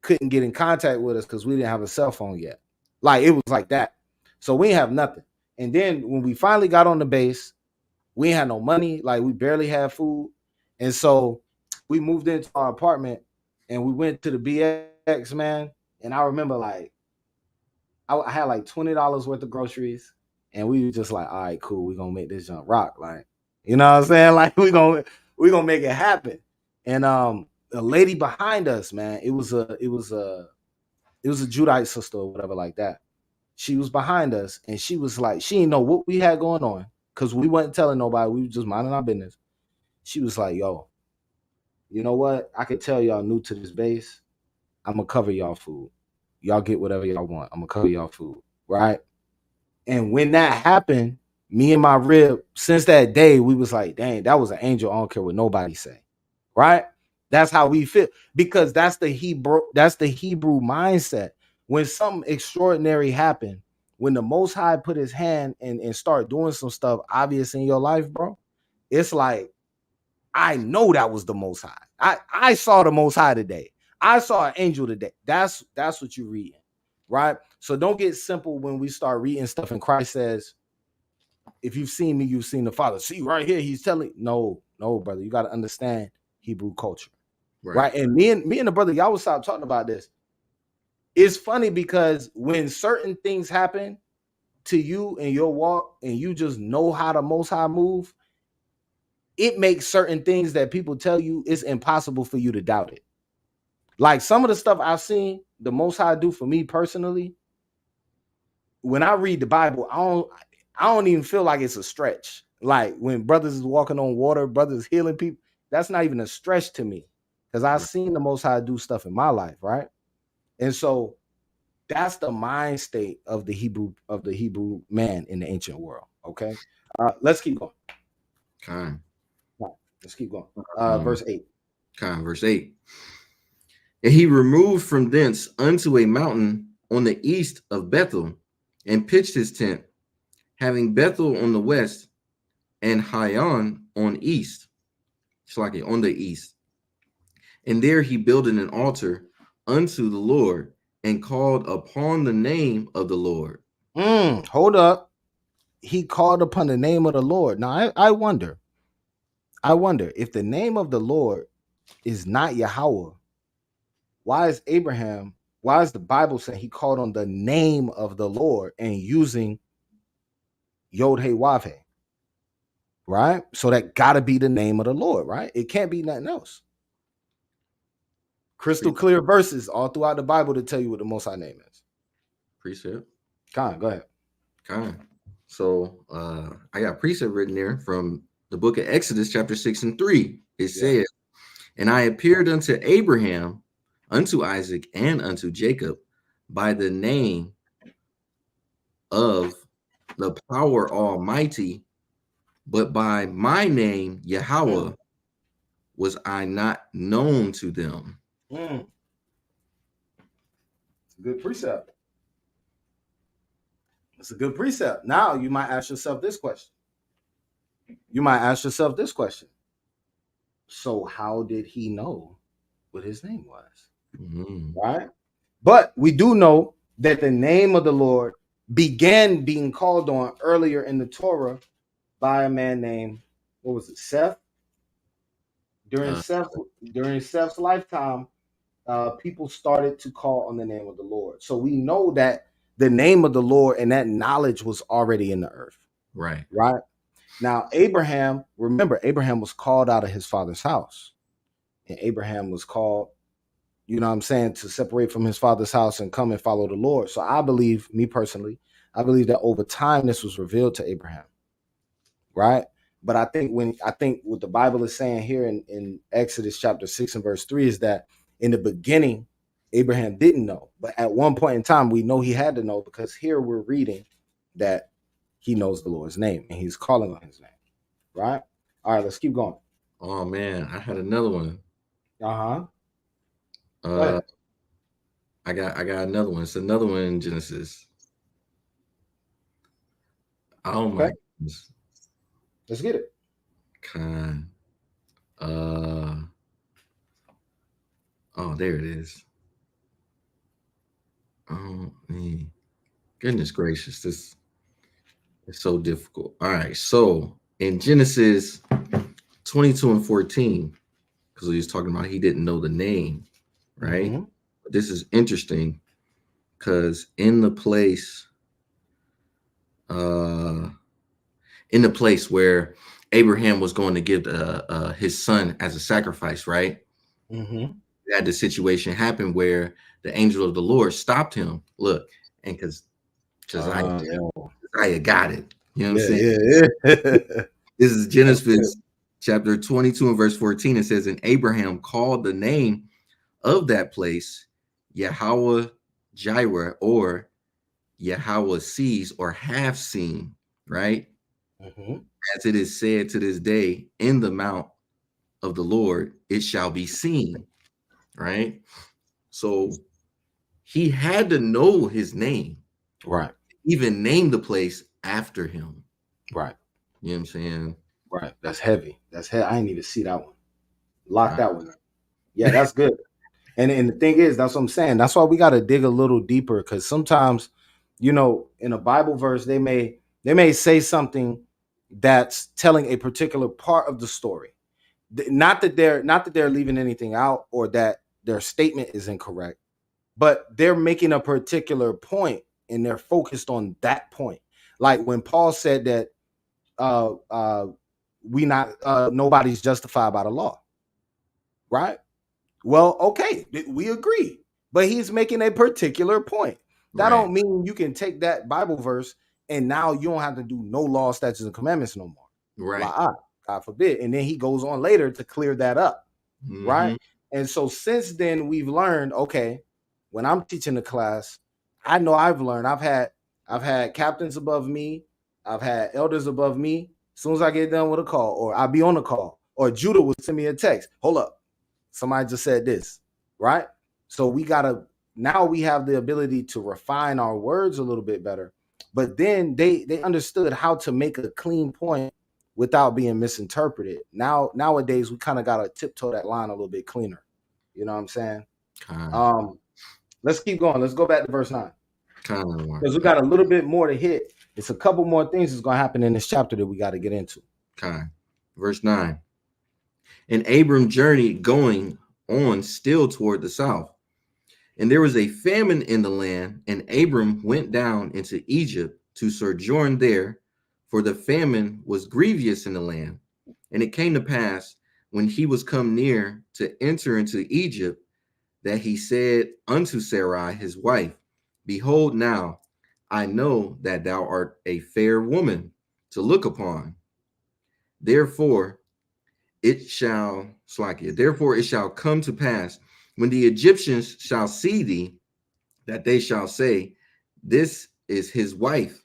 couldn't get in contact with us because we didn't have a cell phone yet. Like it was like that. So we didn't have nothing. And then when we finally got on the base, we had no money. Like we barely had food. And so we moved into our apartment and we went to the BX, man. And I remember like I had like $20 worth of groceries. And we were just like, all right, cool. We're gonna make this jump rock. Like, you know what I'm saying? Like we're gonna make it happen. And the lady behind us, man, it was a Judite sister or whatever like that. She was behind us and she was like, she didn't know what we had going on because we wasn't telling nobody. We were just minding our business. She was like, yo, you know what? I could tell y'all new to this base. I'm gonna cover y'all food. Y'all get whatever y'all want. I'm gonna cover y'all food. Right. And when that happened, me and my rib, since that day, we was like, dang, that was an angel. I don't care what nobody say. Right? That's how we feel. Because that's the Hebrew mindset. When something extraordinary happened, when the Most High put his hand and start doing some stuff obvious in your life, bro, it's like, I know that was the Most High. I saw the Most High today. I saw an angel today. That's what you're reading. Right? So don't get simple when we start reading stuff and Christ says, if you've seen me, you've seen the Father. See right here, he's telling, no, brother, you got to understand Hebrew culture. Right. And me and the brother, y'all was talking about this. It's funny because when certain things happen, to you in your walk and you just know how the Most High move, it makes certain things that people tell you it's impossible for you to doubt it. Like some of the stuff I've seen the Most High do for me personally, when I read the Bible, I don't even feel like it's a stretch. Like when brothers is walking on water, brothers healing people, that's not even a stretch to me. Because I've Right. seen the Most High do stuff in my life, right? And so that's the mind state of the Hebrew man in the ancient world. Okay. Let's keep going. Kind. Let's keep going. Um, Verse 8. verse 8. And he removed from thence unto a mountain on the east of Bethel, and pitched his tent, having Bethel on the west, and Hayon on east. Shlaki on the east. And there he builded an altar unto the Lord, and called upon the name of the Lord. Hold up. He called upon the name of the Lord. Now I wonder if the name of the Lord is not Yahweh, why is the Bible saying he called on the name of the Lord and using Yod He Wav He? Right? So that gotta be the name of the Lord, right? It can't be nothing else. Crystal clear verses all throughout the Bible to tell you what the Most High name is. Precept. Khan, go ahead. Khan. So I got precept written there from the book of Exodus, chapter 6 and 3. It says, and I appeared unto Abraham, unto Isaac, and unto Jacob by the name of the power almighty, but by my name, Yahweh, was I not known to them. Good precept. It's a good precept. Now you might ask yourself this question. So how did he know what his name was? Right? But we do know that the name of the Lord began being called on earlier in the Torah by a man named, what was it, Seth? During Seth's lifetime, people started to call on the name of the Lord. So we know that the name of the Lord and that knowledge was already in the earth. Right. Right. Now, remember, Abraham was called out of his father's house. And Abraham was called, you know what I'm saying, to separate from his father's house and come and follow the Lord. So I believe, me personally, I believe that over time this was revealed to Abraham. Right. But I think what the Bible is saying here in Exodus chapter 6 and verse 3 is that in the beginning, Abraham didn't know. But at one point in time, we know he had to know, because here we're reading that he knows the Lord's name and he's calling on his name. Right. All right, let's keep going. Oh man, I had another one. Go ahead. I got another one. It's another one in Genesis. Oh my goodness. Let's get it. Oh, there it is. Oh man. Goodness gracious, this is so difficult. All right, so in Genesis 22 and 14, because he was talking about he didn't know the name, right? Mm-hmm. This is interesting because in the place where Abraham was going to give his son as a sacrifice, right? Mm-hmm. Had the situation happen where the angel of the Lord stopped him. Look, and because I got it. You know what I'm saying? Yeah. This is Genesis chapter 22 and verse 14. It says, and Abraham called the name of that place Yahweh Jireh, or Yahweh sees, or have seen, right? Mm-hmm. As it is said to this day, in the mount of the Lord it shall be seen, right? So he had to know his name, right? Even name the place after him, right? You know what I'm saying? Right. That's heavy. That's heavy. I didn't even see that one. Lock that one up. Yeah, that's good. And the thing is, that's what I'm saying. That's why we got to dig a little deeper, because sometimes, you know, in a Bible verse, they may say something that's telling a particular part of the story. Not that they're leaving anything out or that their statement is incorrect, but they're making a particular point and they're focused on that point. Like when Paul said that nobody's justified by the law, right? Well, okay, we agree, but he's making a particular point. That Right. don't mean you can take that Bible verse and now you don't have to do no law, statutes, and commandments no more. Right. God forbid. And then he goes on later to clear that up, right? Mm-hmm. And so since then we've learned, okay, when I'm teaching the class, I know I've learned. I've had captains above me, I've had elders above me. As soon as I get done with a call, or I'll be on a call, or Judah will send me a text. Hold up, somebody just said this, right? So now we have the ability to refine our words a little bit better. But then they understood how to make a clean point without being misinterpreted. Nowadays we kind of got to tiptoe that line a little bit cleaner. You know what I'm saying? Let's keep going. Let's go back to verse 9. Because we got a little bit more to hit. It's a couple more things that's going to happen in this chapter that we got to get into. Verse 9. And Abram journeyed going on still toward the south. And there was a famine in the land, and Abram went down into Egypt to sojourn there, for the famine was grievous in the land. And it came to pass, when he was come near to enter into Egypt, that he said unto Sarai his wife, Behold, now I know that thou art a fair woman to look upon. Therefore it shall come to pass, when the Egyptians shall see thee, that they shall say, This is his wife,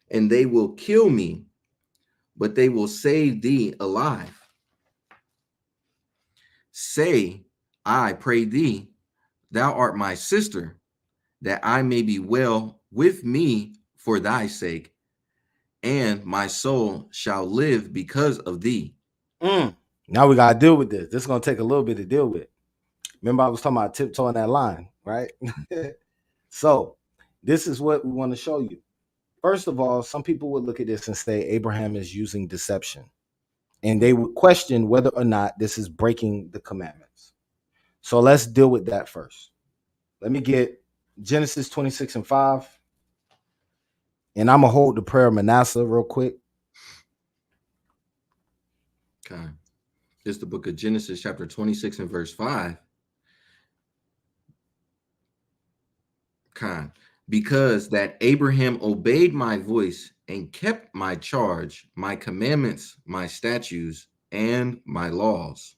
and they will kill me, but they will save thee alive. Say, I pray thee, thou art my sister, that I may be well with me for thy sake, and my soul shall live because of thee. Now we got to deal with this. This is going to take a little bit to deal with. Remember, I was talking about tiptoeing that line, right? So this is what we want to show you. First of all, some people would look at this and say Abraham is using deception, and they would question whether or not this is breaking the commandments. So let's deal with that first. Let me get Genesis 26:5, and I'm going to hold the prayer of Manasseh real quick. Okay. This is the book of Genesis, chapter 26 and verse 5. Because that Abraham obeyed my voice and kept my charge, my commandments, my statutes, and my laws.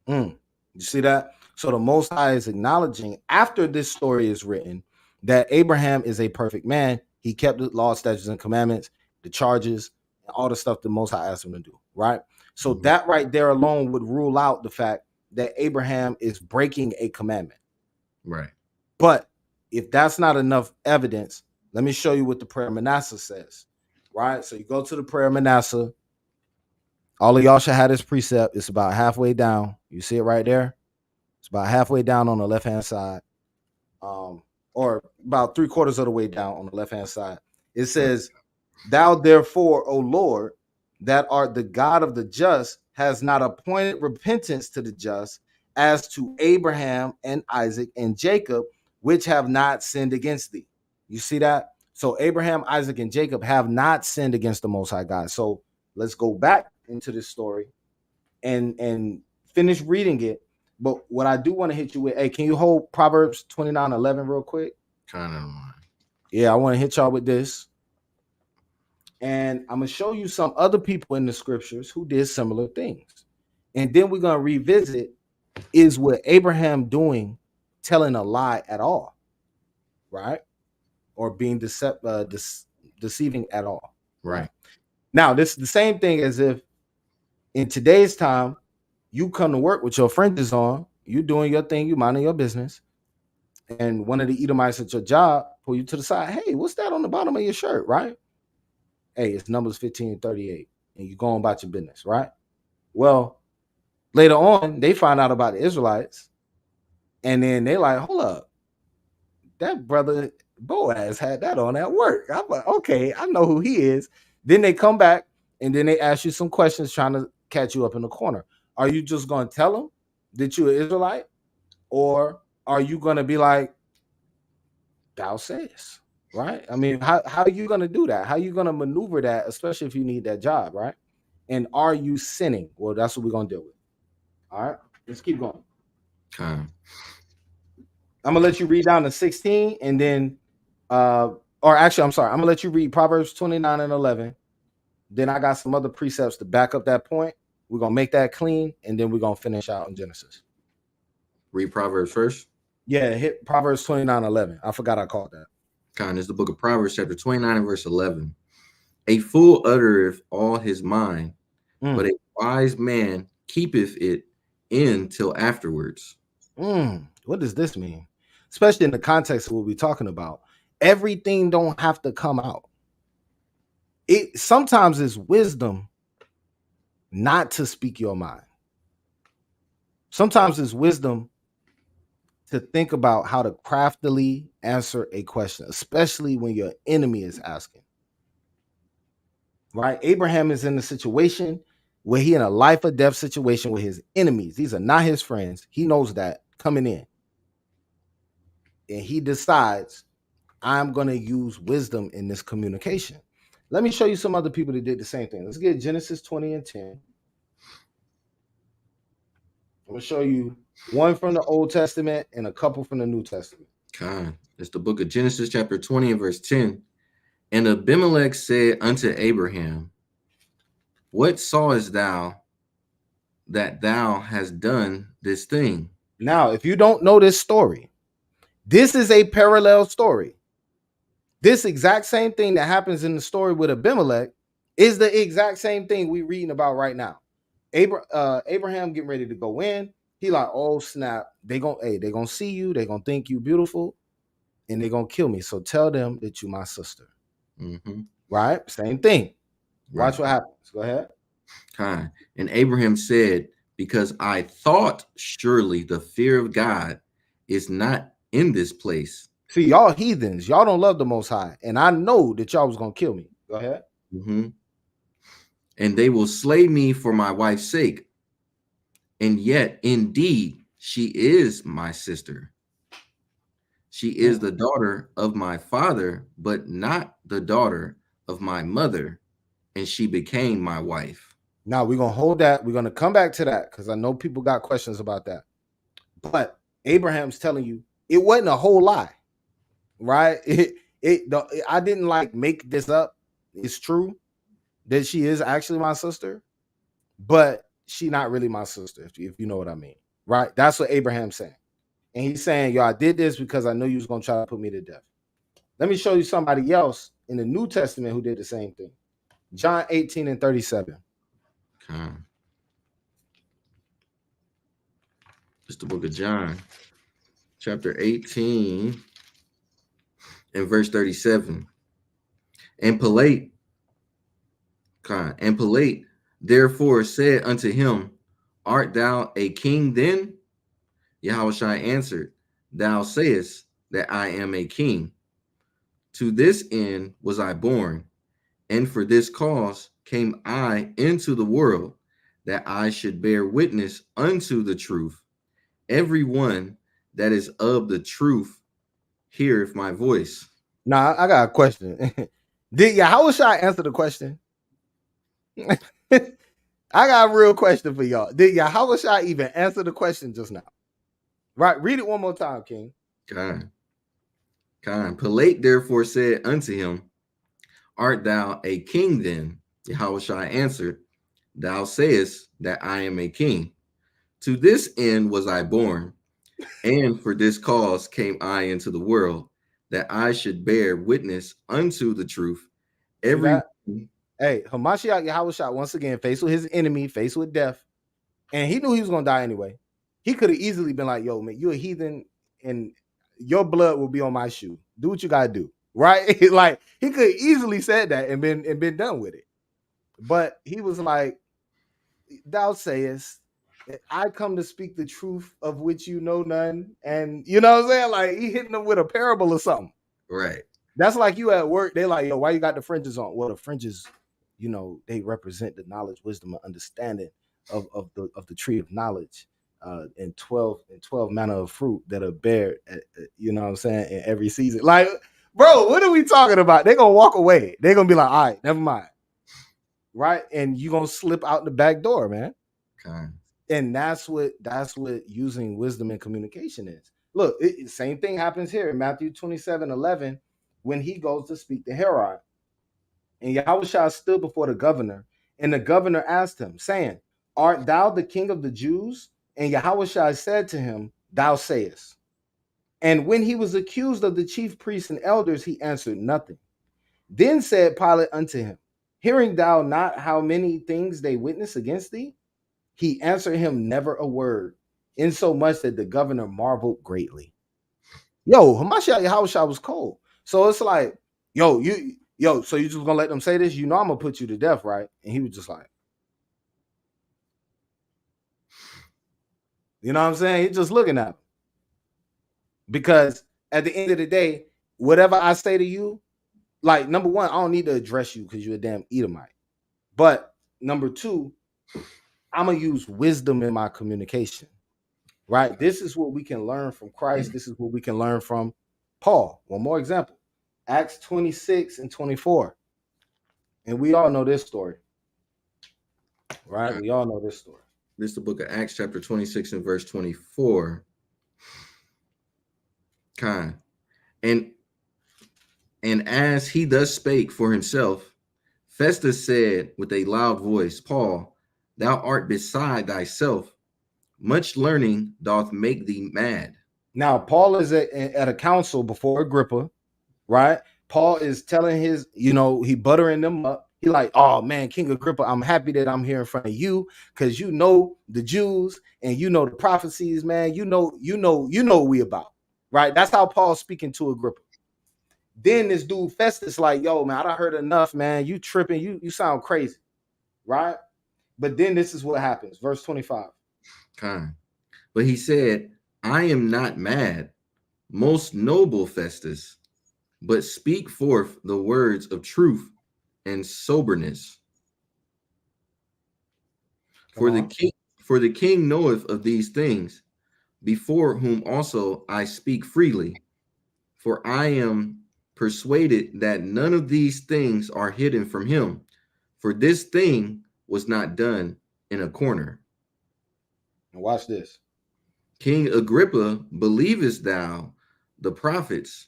You see that? So the Most High is acknowledging, after this story is written, that Abraham is a perfect man. He kept the law, statutes, and commandments, the charges, all the stuff the Most High asked him to do, right? So that right there alone would rule out the fact that Abraham is breaking a commandment. Right. But if that's not enough evidence, let me show you what the prayer of Manasseh says, right? So you go to the prayer of Manasseh. All of y'all should have this precept. It's about halfway down. You see it right there? It's about halfway down on the left-hand side, or about 3/4 of the way down on the left-hand side. It says, Thou therefore, O Lord, that art the God of the just, has not appointed repentance to the just, as to Abraham and Isaac and Jacob, which have not sinned against thee. You see that? So Abraham, Isaac, and Jacob have not sinned against the Most High God. So let's go back into this story and finish reading it. But what I do want to hit you with, hey, can you hold Proverbs 29:11 real quick? Yeah, I want to hit y'all with this. And I'm going to show you some other people in the scriptures who did similar things. And then we're going to revisit, is what Abraham doing telling a lie at all, right? Or being deceiving at all. Right. Now, this is the same thing as if in today's time, you come to work with your fringes on, you doing your thing, you minding your business, and one of the Edomites at your job pull you to the side. Hey, what's that on the bottom of your shirt, right? Hey, it's Numbers 15:38, and you go about your business, right? Well, later on, they find out about the Israelites, and then they like, hold up, that brother Boaz had that on at work. I'm like, okay, I know who he is. Then they come back, and then they ask you some questions trying to catch you up in the corner. Are you just going to tell them that you're an Israelite? Or are you going to be like, thou sayest? right? I mean, how are you going to do that? How are you going to maneuver that, especially if you need that job, right? And are you sinning? Well, that's what we're going to deal with. All right, let's keep going. Con. I'm going to let you read down to 16 and then, or actually, I'm sorry, I'm going to let you read Proverbs 29 and 11. Then I got some other precepts to back up that point. We're going to make that clean and then we're going to finish out in Genesis. Read Proverbs first. Yeah, hit Proverbs 29:11. I forgot I called that. Con is the book of Proverbs, chapter 29 and verse 11. A fool uttereth all his mind, but a wise man keepeth it in till afterwards. What does this mean? Especially in the context of what we're talking about. Everything don't have to come out. It sometimes is wisdom not to speak your mind. Sometimes it's wisdom to think about how to craftily answer a question, especially when your enemy is asking. Right? Abraham is in a situation where he in a life or death situation with his enemies. These are not his friends. He knows that coming in. And he decides, I'm going to use wisdom in this communication. Let me show you some other people that did the same thing. Let's get Genesis 20 and 10. I'm going to show you one from the Old Testament and a couple from the New Testament. Con. It's the book of Genesis, chapter 20 and verse 10. And Abimelech said unto Abraham, what sawest thou that thou hast done this thing? Now, if you don't know this story, this is a parallel story. This exact same thing that happens in the story with Abimelech is the exact same thing we're reading about right now. Abraham getting ready to go in. He like, oh snap, they gonna see you, they gonna think you beautiful, and they gonna kill me. So tell them that you my sister. Mm-hmm. Right? Same thing. Right. Watch what happens. Go ahead. Con. And Abraham said, because I thought surely the fear of God is not in this place. See, y'all heathens, y'all don't love the Most High, and I know that y'all was gonna kill me. Go ahead. Mm-hmm. And they will slay me for my wife's sake. And yet, indeed, she is my sister. She is the daughter of my father, but not the daughter of my mother. And she became my wife. Now we're gonna hold that. We're gonna come back to that because I know people got questions about that. But Abraham's telling you it wasn't a whole lie, right? I didn't like make this up. It's true that she is actually my sister, but she not really my sister, if you know what I mean, right? That's what Abraham's saying, and he's saying, "Yo, I did this because I knew you was gonna try to put me to death." Let me show you somebody else in the New Testament who did the same thing. John 18 and 37. Okay. It's the book of John, chapter 18 and verse 37. And Pilate therefore said unto him, art thou a king then? Yahushua answered, thou sayest that I am a king. To this end was I born, and for this cause came I into the world, that I should bear witness unto the truth. Everyone that is of the truth heareth my voice. Now, I got a question. Did Yahushua answer the question? I got a real question for y'all. Did Yahushua even answer the question just now? Right, read it one more time, King. God. Pilate therefore said unto him, art thou a king then? Yahushua answered, thou sayest that I am a king. To this end was I born, and for this cause came I into the world, that I should bear witness unto the truth. Hey, Hamashiach Yahushua once again faced with his enemy, faced with death, and he knew he was gonna die anyway. He could have easily been like, "Yo, man, you a heathen, and your blood will be on my shoe. Do what you gotta do." Right? Like he could easily said that and been done with it. But he was like, thou sayest that I come to speak the truth of which you know none. And you know what I'm saying? Like he hitting them with a parable or something. Right. That's like you at work. They like, yo, why you got the fringes on? Well, the fringes, you know, they represent the knowledge, wisdom, and understanding of the tree of knowledge. And 12 manner of fruit that are bear, you know what I'm saying, in every season. Like, Bro, what are we talking about? They're gonna walk away. They're gonna be like, all right, never mind. Right? And you're gonna slip out the back door, man. Okay. And that's what using wisdom and communication is. Look, same thing happens here in Matthew 27:11 when he goes to speak to Herod. And Yahushua stood before the governor, and the governor asked him, saying, art thou the king of the Jews? And Yahushua said to him, thou sayest. And when he was accused of the chief priests and elders, he answered nothing. Then said Pilate unto him, hearing thou not how many things they witness against thee? He answered him never a word, insomuch that the governor marveled greatly. Yo, Hamashiach Yahushua was cold. So it's like, so you just gonna let them say this? You know I'm gonna put you to death, right? And he was just like, you know what I'm saying? He's just looking at him. Because at the end of the day, whatever I say to you, like, number one, I don't need to address you because you're a damn Edomite. But number two, I'm gonna use wisdom in my communication. Right? This is what we can learn from Christ. This is what we can learn from Paul. One more example. Acts 26 and 24. And we all know this story. Right? We all know this story. This is the book of Acts, chapter 26 and verse 24. Kind. And as he thus spake for himself, Festus said with a loud voice, Paul, thou art beside thyself. Much learning doth make thee mad. Now, Paul is at a council before Agrippa, right? Paul is telling his, he buttering them up. He like, oh man, King Agrippa, I'm happy that I'm here in front of you because you know the Jews and you know the prophecies, man. You know what we about, right? That's how Paul's speaking to Agrippa. Then this dude Festus like, yo, man, I done heard enough, man. You tripping, you sound crazy, right? But then this is what happens, verse 25. Okay. But he said, I am not mad, most noble Festus, but speak forth the words of truth and soberness. For the king knoweth of these things, before whom also I speak freely. For I am persuaded that none of these things are hidden from him. For this thing was not done in a corner. And watch this. King Agrippa, believest thou the prophets?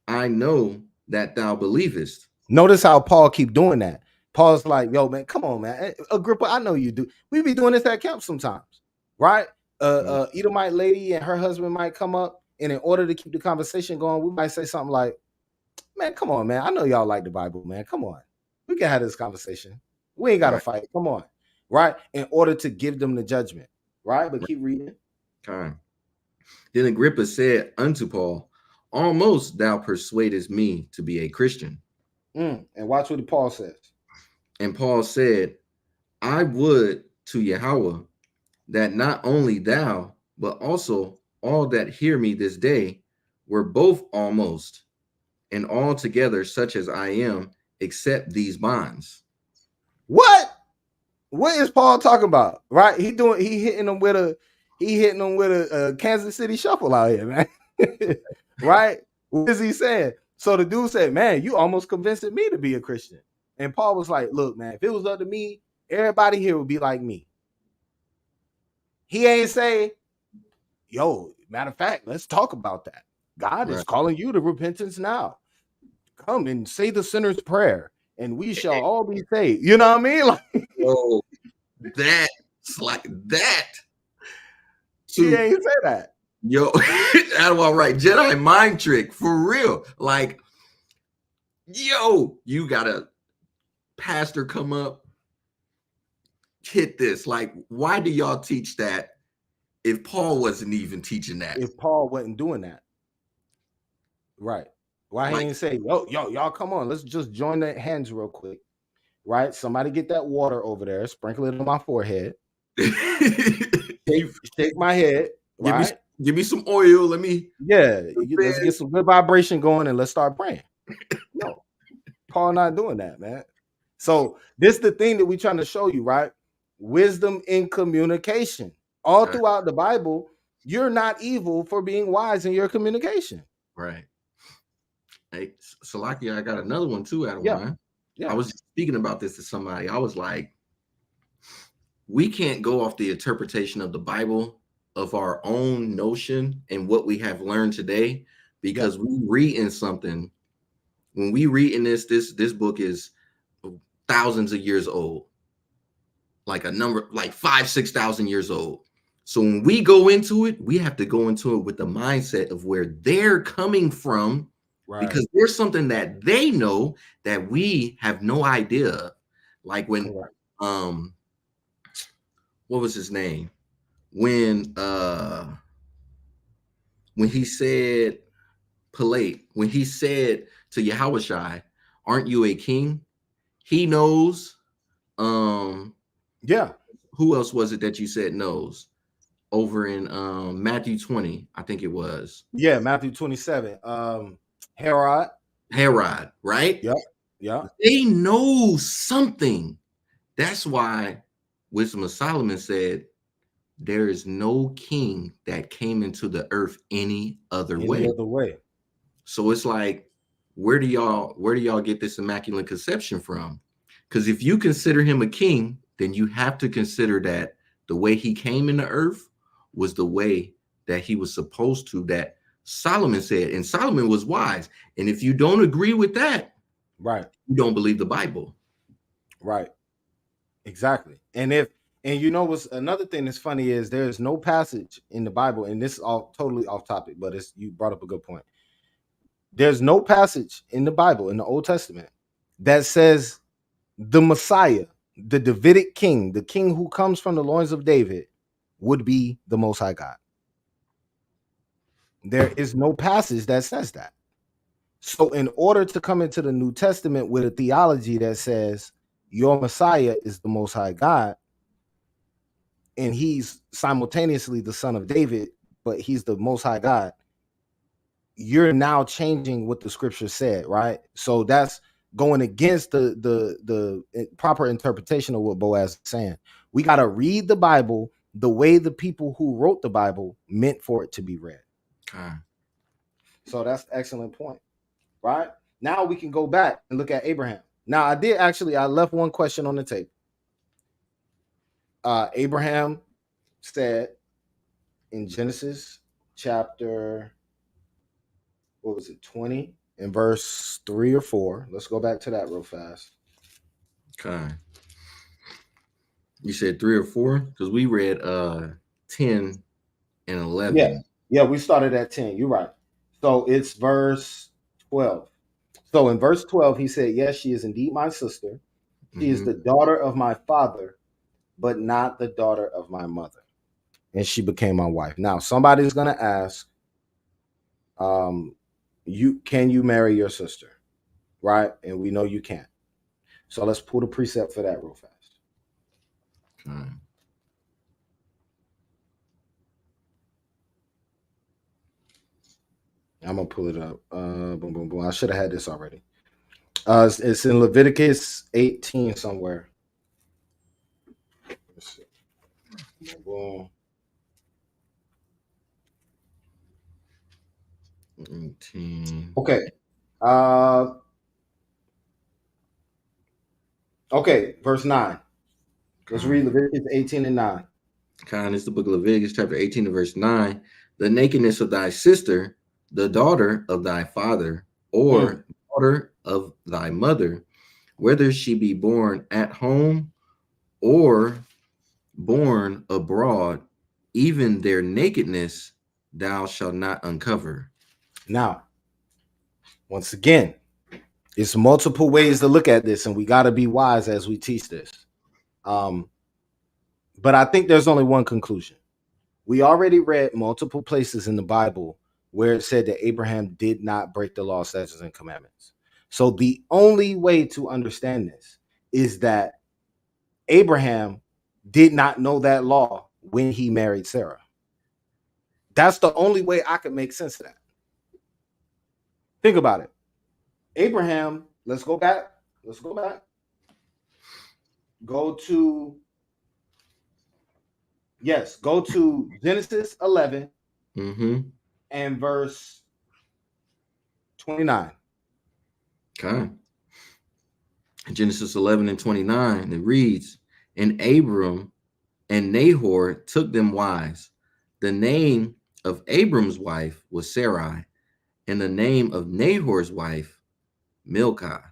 I know that thou believest. Notice how Paul keep doing that. Paul's like, yo, man, come on, man. Agrippa, I know you do. We be doing this at camp sometimes, right? Edomite lady and her husband might come up, and in order to keep the conversation going, we might say something like, man, come on, man. I know y'all like the Bible, man. Come on. We can have this conversation. We ain't got to fight. Come on, right? In order to give them the judgment, right? But keep reading. Okay. Then Agrippa said unto Paul, almost thou persuadest me to be a Christian. And watch what Paul says. And Paul said, I would to Yahweh that not only thou, but also all that hear me this day were both almost, and altogether such as I am, except these bonds. What is Paul talking about? Right? He hitting them with a Kansas City shuffle out here, man. Right? What is he saying? So the dude said, man, you almost convinced me to be a Christian. And Paul was like, look, man, if it was up to me, everybody here would be like me. He ain't say, yo, matter of fact, let's talk about that. God is calling you to repentance now. Come and say the sinner's prayer, and we shall all be saved. You know what I mean? Like, oh, that's like that. He ain't say that. Yo, that's all right. Jedi mind trick for real. Like, yo, you got a pastor come up, hit this. Like, why do y'all teach that if Paul wasn't even teaching that? If Paul wasn't doing that. Right. Why he ain't say, yo, y'all come on, let's just join the hands real quick. Right? Somebody get that water over there, sprinkle it on my forehead. Shake my head. Right? Give me some oil. Let's get some good vibration going and let's start praying. No, Paul not doing that, man. So this is the thing that we're trying to show you, right? Wisdom in communication. All throughout the Bible, you're not evil for being wise in your communication. Right. Hey, Salaki, I got another one too, Yeah, Adawan. I yeah, was speaking about this to somebody. I was like, we can't go off the interpretation of the Bible of our own notion and what we have learned today, yeah. because we read in something. When we read in this book is thousands of years old, like a number like 5,000 to 6,000 years old. So when we go into it, we have to go into it with the mindset of where they're coming from, Right. because there's something that they know that we have no idea. Like when Correct. um what was his name? When he said Pilate, when he said to Yahushai, aren't you a king? He knows. Um, Yeah, who else was it that you said knows? Over in Matthew 20, I think it was. yeah. Matthew 27. Herod. Herod, right? Yep. Yeah. They know something. That's why Wisdom of Solomon said, there is no king that came into the earth any other Any way. other way. So it's like, where do y'all get this immaculate conception from? Because if you consider him a king, then you have to consider that the way he came into earth was the way that he was supposed to, that Solomon said. And Solomon was wise. And if you don't agree with that, Right. you don't believe the Bible. Right. Exactly. And you know what's another thing that's funny is there's no passage in the Bible, and this is all totally off topic, but it's you brought up a good point. There's no passage in the Bible in the Old Testament that says the Messiah, the Davidic king, the king who comes from the loins of David, would be the Most High God. There is no passage that says that. So, in order to come into the New Testament with a theology that says your Messiah is the Most High God, and he's simultaneously the son of David, but he's the Most High God, you're now changing what the scripture said, right? So that's going against the proper interpretation of what Boaz is saying. We got to read the Bible the way the people who wrote the Bible meant for it to be read. Okay. So that's an excellent point, right? Now we can go back and look at Abraham. Now I left one question on the table. Abraham said in Genesis chapter, what was it, 20 in verse 3 or 4. Let's go back to that real fast. Okay. You said 3 or 4? Because we read 10 and Yeah. 11. Yeah, we started at 10. You're right. So it's verse 12. So in verse 12, he said, yes, she is indeed my sister. She is Mm-hmm. the daughter of my father, but not the daughter of my mother. And she became my wife. Now, somebody's going to ask, can you marry your sister? Right? And we know you can't. So let's pull the precept for that real fast. Okay. I'm gonna pull it up. Boom, boom, boom. I should have had this already. It's in Leviticus 18 somewhere. Let's see. Boom, boom. 18. Okay. Uh, okay. Verse 9. Let's Okay. read Leviticus 18 and 9. Con is the book of Leviticus, chapter 18 to verse 9. The nakedness of thy sister, the daughter of thy father, Mm. or daughter of thy mother, whether she be born at home or born abroad, even their nakedness thou shalt not uncover. Now, once again, it's multiple ways to look at this, and we got to be wise as we teach this. But I think there's only one conclusion. We already read multiple places in the Bible where it said that Abraham did not break the law, statutes, and commandments. So the only way to understand this is that Abraham did not know that law when he married Sarah. That's the only way I can make sense of that. Think about it. Abraham, let's go back. Let's go back. Go to, yes, go to Genesis 11 Mm-hmm. and verse 29. Okay. Genesis 11 and 29, it reads, and Abram and Nahor took them wives. The name of Abram's wife was Sarai, and the name of Nahor's wife, Milcah.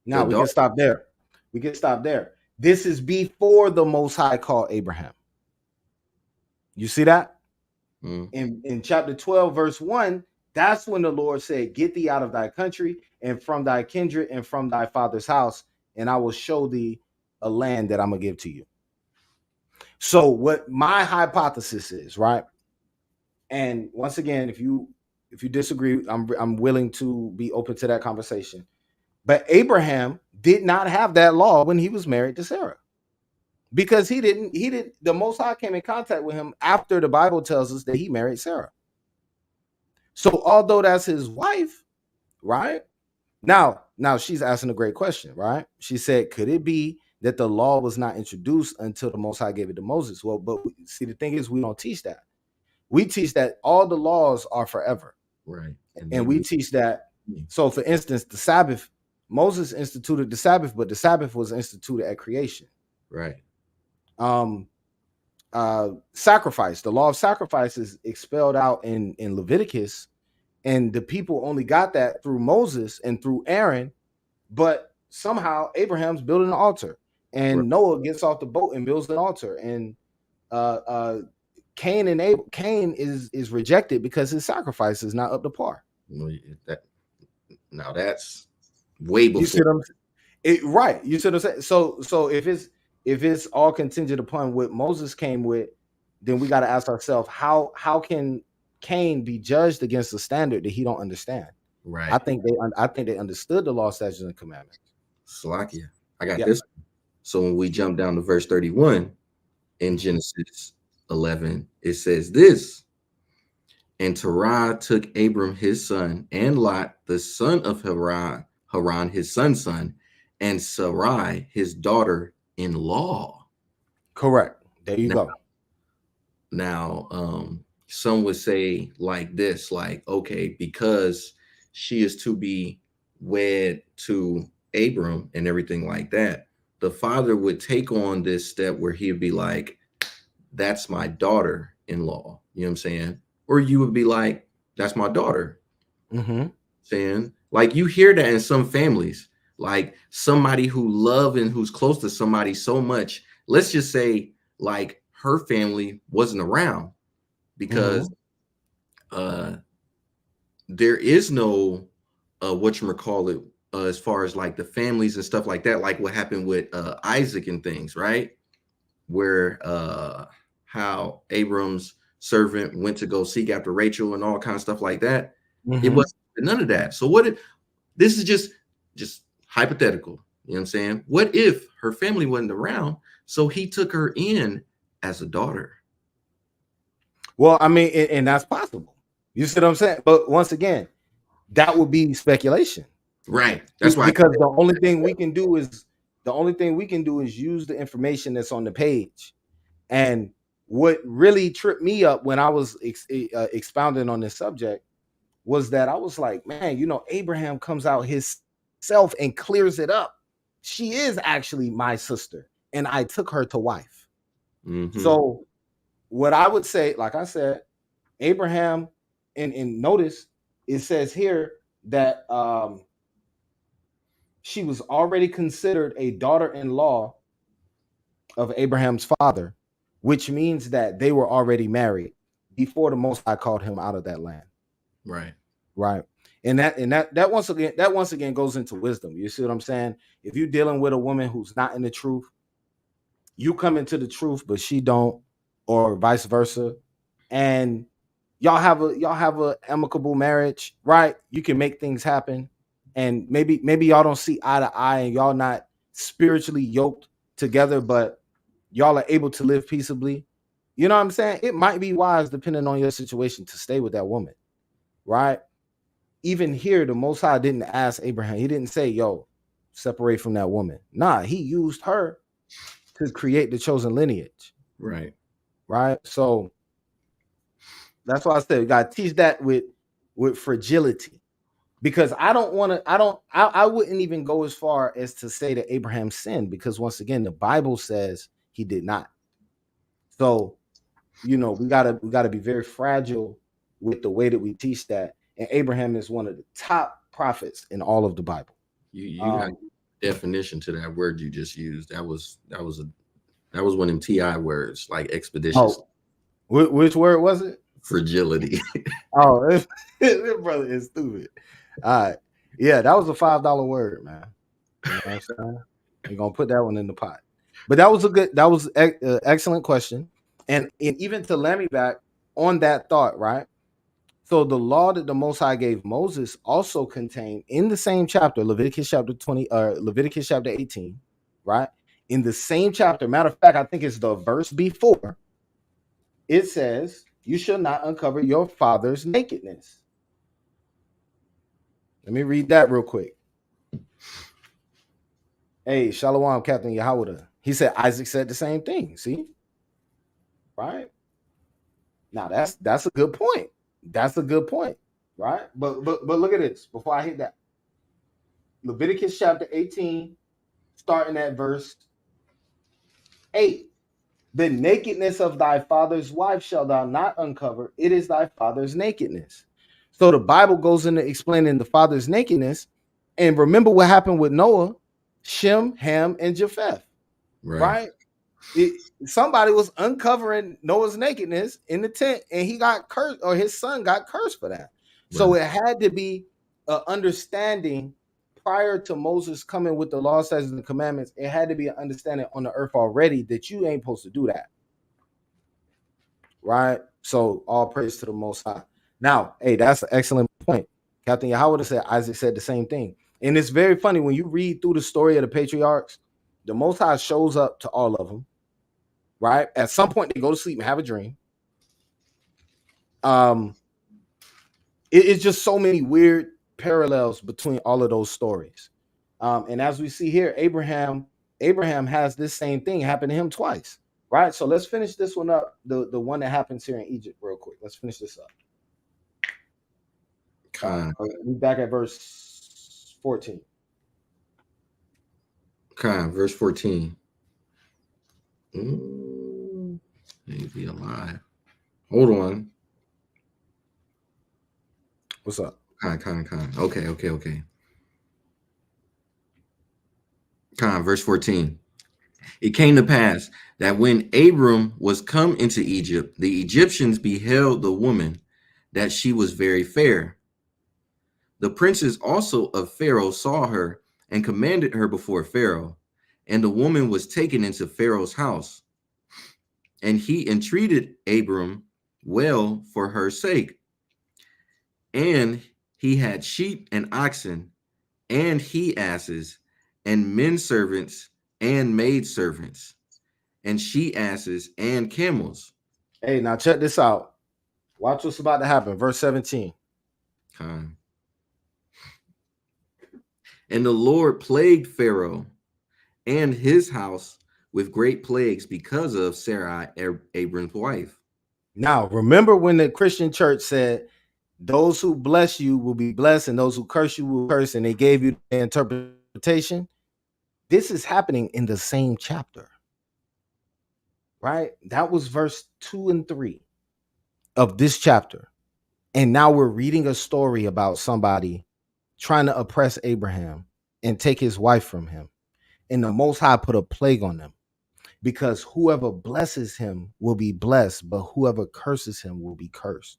Now The we can daughter. stop there. We can stop there. This is before the Most High called Abraham. You see that? Mm, In chapter 12, verse 1, that's when the Lord said, get thee out of thy country and from thy kindred and from thy father's house, and I will show thee a land that I'm gonna give to you. So what my hypothesis is, right? And once again, if you disagree, I'm willing to be open to that conversation. But Abraham did not have that law when he was married to Sarah. Because he didn't, the Most High came in contact with him after the Bible tells us that he married Sarah. So although that's his wife, right? Now she's asking a great question, right? She said, could it be that the law was not introduced until the Most High gave it to Moses? Well, but see, the thing is, we don't teach that. We teach that all the laws are forever. right. And we teach that. So for instance, the Sabbath, Moses instituted the Sabbath, but the Sabbath was instituted at creation. Right. Sacrifice, the law of sacrifice is expelled out in Leviticus, and the people only got that through Moses and through Aaron. But somehow Abraham's building an altar, and Right. Noah gets off the boat and builds an altar, and Cain is rejected because his sacrifice is not up to par. Now that's way before. You see what I'm saying? Right. You see what I'm saying? So if it's all contingent upon what Moses came with, then we got to ask ourselves, how can Cain be judged against a standard that he don't understand? Right. I think they understood the law, statutes, and commandments. Slakia. I got Yeah. this. So when we jump down to verse 31 in Genesis 11, it says this. And Terah took Abram his son, and Lot the son of Haran his son's son, and Sarai his daughter-in-law. Correct. There you go. Now, some would say like this, like, okay, because she is to be wed to Abram and everything like that, the father would take on this step where he'd be like, that's my daughter-in-law. You know what I'm saying? Or you would be like, that's my daughter. Mm-hmm. Saying, like, you hear that in some families, like somebody who love and who's close to somebody so much. Let's just say, like, her family wasn't around because there is no whatchamacallit, as far as like the families and stuff like that, like what happened with Isaac and things, right? Where how Abram's servant went to go seek after Rachel and all kind of stuff like that. It wasn't none of that. So what if this is just hypothetical? You know what I'm saying? What if her family wasn't around, so he took her in as a daughter? Well, I mean, and that's possible. You see what I'm saying? But once again, that would be speculation. Right. That's why. Because the only thing we can do is use the information that's on the page. And what really tripped me up when I was expounding on this subject was that I was like, man, Abraham comes out himself and clears it up. She is actually my sister, and I took her to wife. Mm-hmm. So what I would say, like I said, Abraham, and notice it says here that she was already considered a daughter-in-law of Abraham's father, which means that they were already married before the Most High called him out of that land. Right. Right. And that once again goes into wisdom. You see what I'm saying? If you're dealing with a woman who's not in the truth, you come into the truth, but she don't, or vice versa, and y'all have a amicable marriage, right? You can make things happen, and maybe y'all don't see eye to eye, and y'all not spiritually yoked together, but y'all are able to live peaceably. You know what I'm saying? It might be wise, depending on your situation, to stay with that woman, right? Even here, the Most High didn't ask Abraham. He didn't say, "Yo, separate from that woman." Nah, he used her to create the chosen lineage. Right. Right. So that's why I said we gotta teach that with fragility. because I don't want to. I wouldn't even go as far as to say that Abraham sinned, because once again, the Bible says he did not. So we gotta be very fragile with the way that we teach that. And Abraham is one of the top prophets in all of the Bible. You got Um, definition to that word you just used. That was one of them TI words, like expeditious, oh, which word was it? fragility. Oh, this brother is stupid. All right, yeah, that was a $5 word, man. You know what I'm saying? We're gonna put that one in the pot. But that was excellent question, and even to let me back on that thought, right? So the law that the Most High gave Moses also contained in the same chapter, Leviticus chapter 20, Leviticus chapter 18, right? In the same chapter, matter of fact, I think it's the verse before. It says, "You shall not uncover your father's nakedness." Let me read that real quick. Hey, Shalom, Captain Yahweh. He said Isaac said the same thing. See, right? Now that's a good point. That's a good point, right? But look at this. Before I hit that, Leviticus chapter 18, starting at verse 8. The nakedness of thy father's wife shall thou not uncover. It is thy father's nakedness. So the Bible goes into explaining the father's nakedness. And remember what happened with Noah, Shem, Ham, and Japheth, Right. right? Somebody was uncovering Noah's nakedness in the tent, and he got cursed, or his son got cursed for that. So Right. it had to be an understanding prior to Moses coming with the law, statutes, and commandments. It had to be an understanding on the earth already that you ain't supposed to do that, right? So all praise to the Most High. Now, hey, that's an excellent point. Captain Yahweh said Isaac said the same thing, and it's very funny when you read through the story of the patriarchs. The Most High shows up to all of them, right? At some point, they go to sleep and have a dream. Um, it's just so many weird parallels between all of those stories. And as we see here, Abraham has this same thing happen to him twice, right? So let's finish this one up, the one that happens here in Egypt, real quick. Let's finish this up. Con, We back at verse 14. verse 14. Mm, maybe alive. Hold on. What's up? Con. Okay. Verse 14. It came to pass that when Abram was come into Egypt, the Egyptians beheld the woman, that she was very fair. The princes also of Pharaoh saw her and commanded her before Pharaoh. And the woman was taken into Pharaoh's house. And he entreated Abram well for her sake. And he had sheep and oxen, and he asses, and men servants, and maid servants, and she asses, and camels. Hey, now check this out. Watch what's about to happen. Verse 17. And the Lord plagued Pharaoh and his house with great plagues because of Sarai, Abram's wife. Now, remember when the Christian church said, those who bless you will be blessed, and those who curse you will curse, and they gave you the interpretation? This is happening in the same chapter, right? That was verse 2 and 3 of this chapter. And now we're reading a story about somebody trying to oppress Abraham and take his wife from him. And the Most High put a plague on them, because whoever blesses him will be blessed, but whoever curses him will be cursed.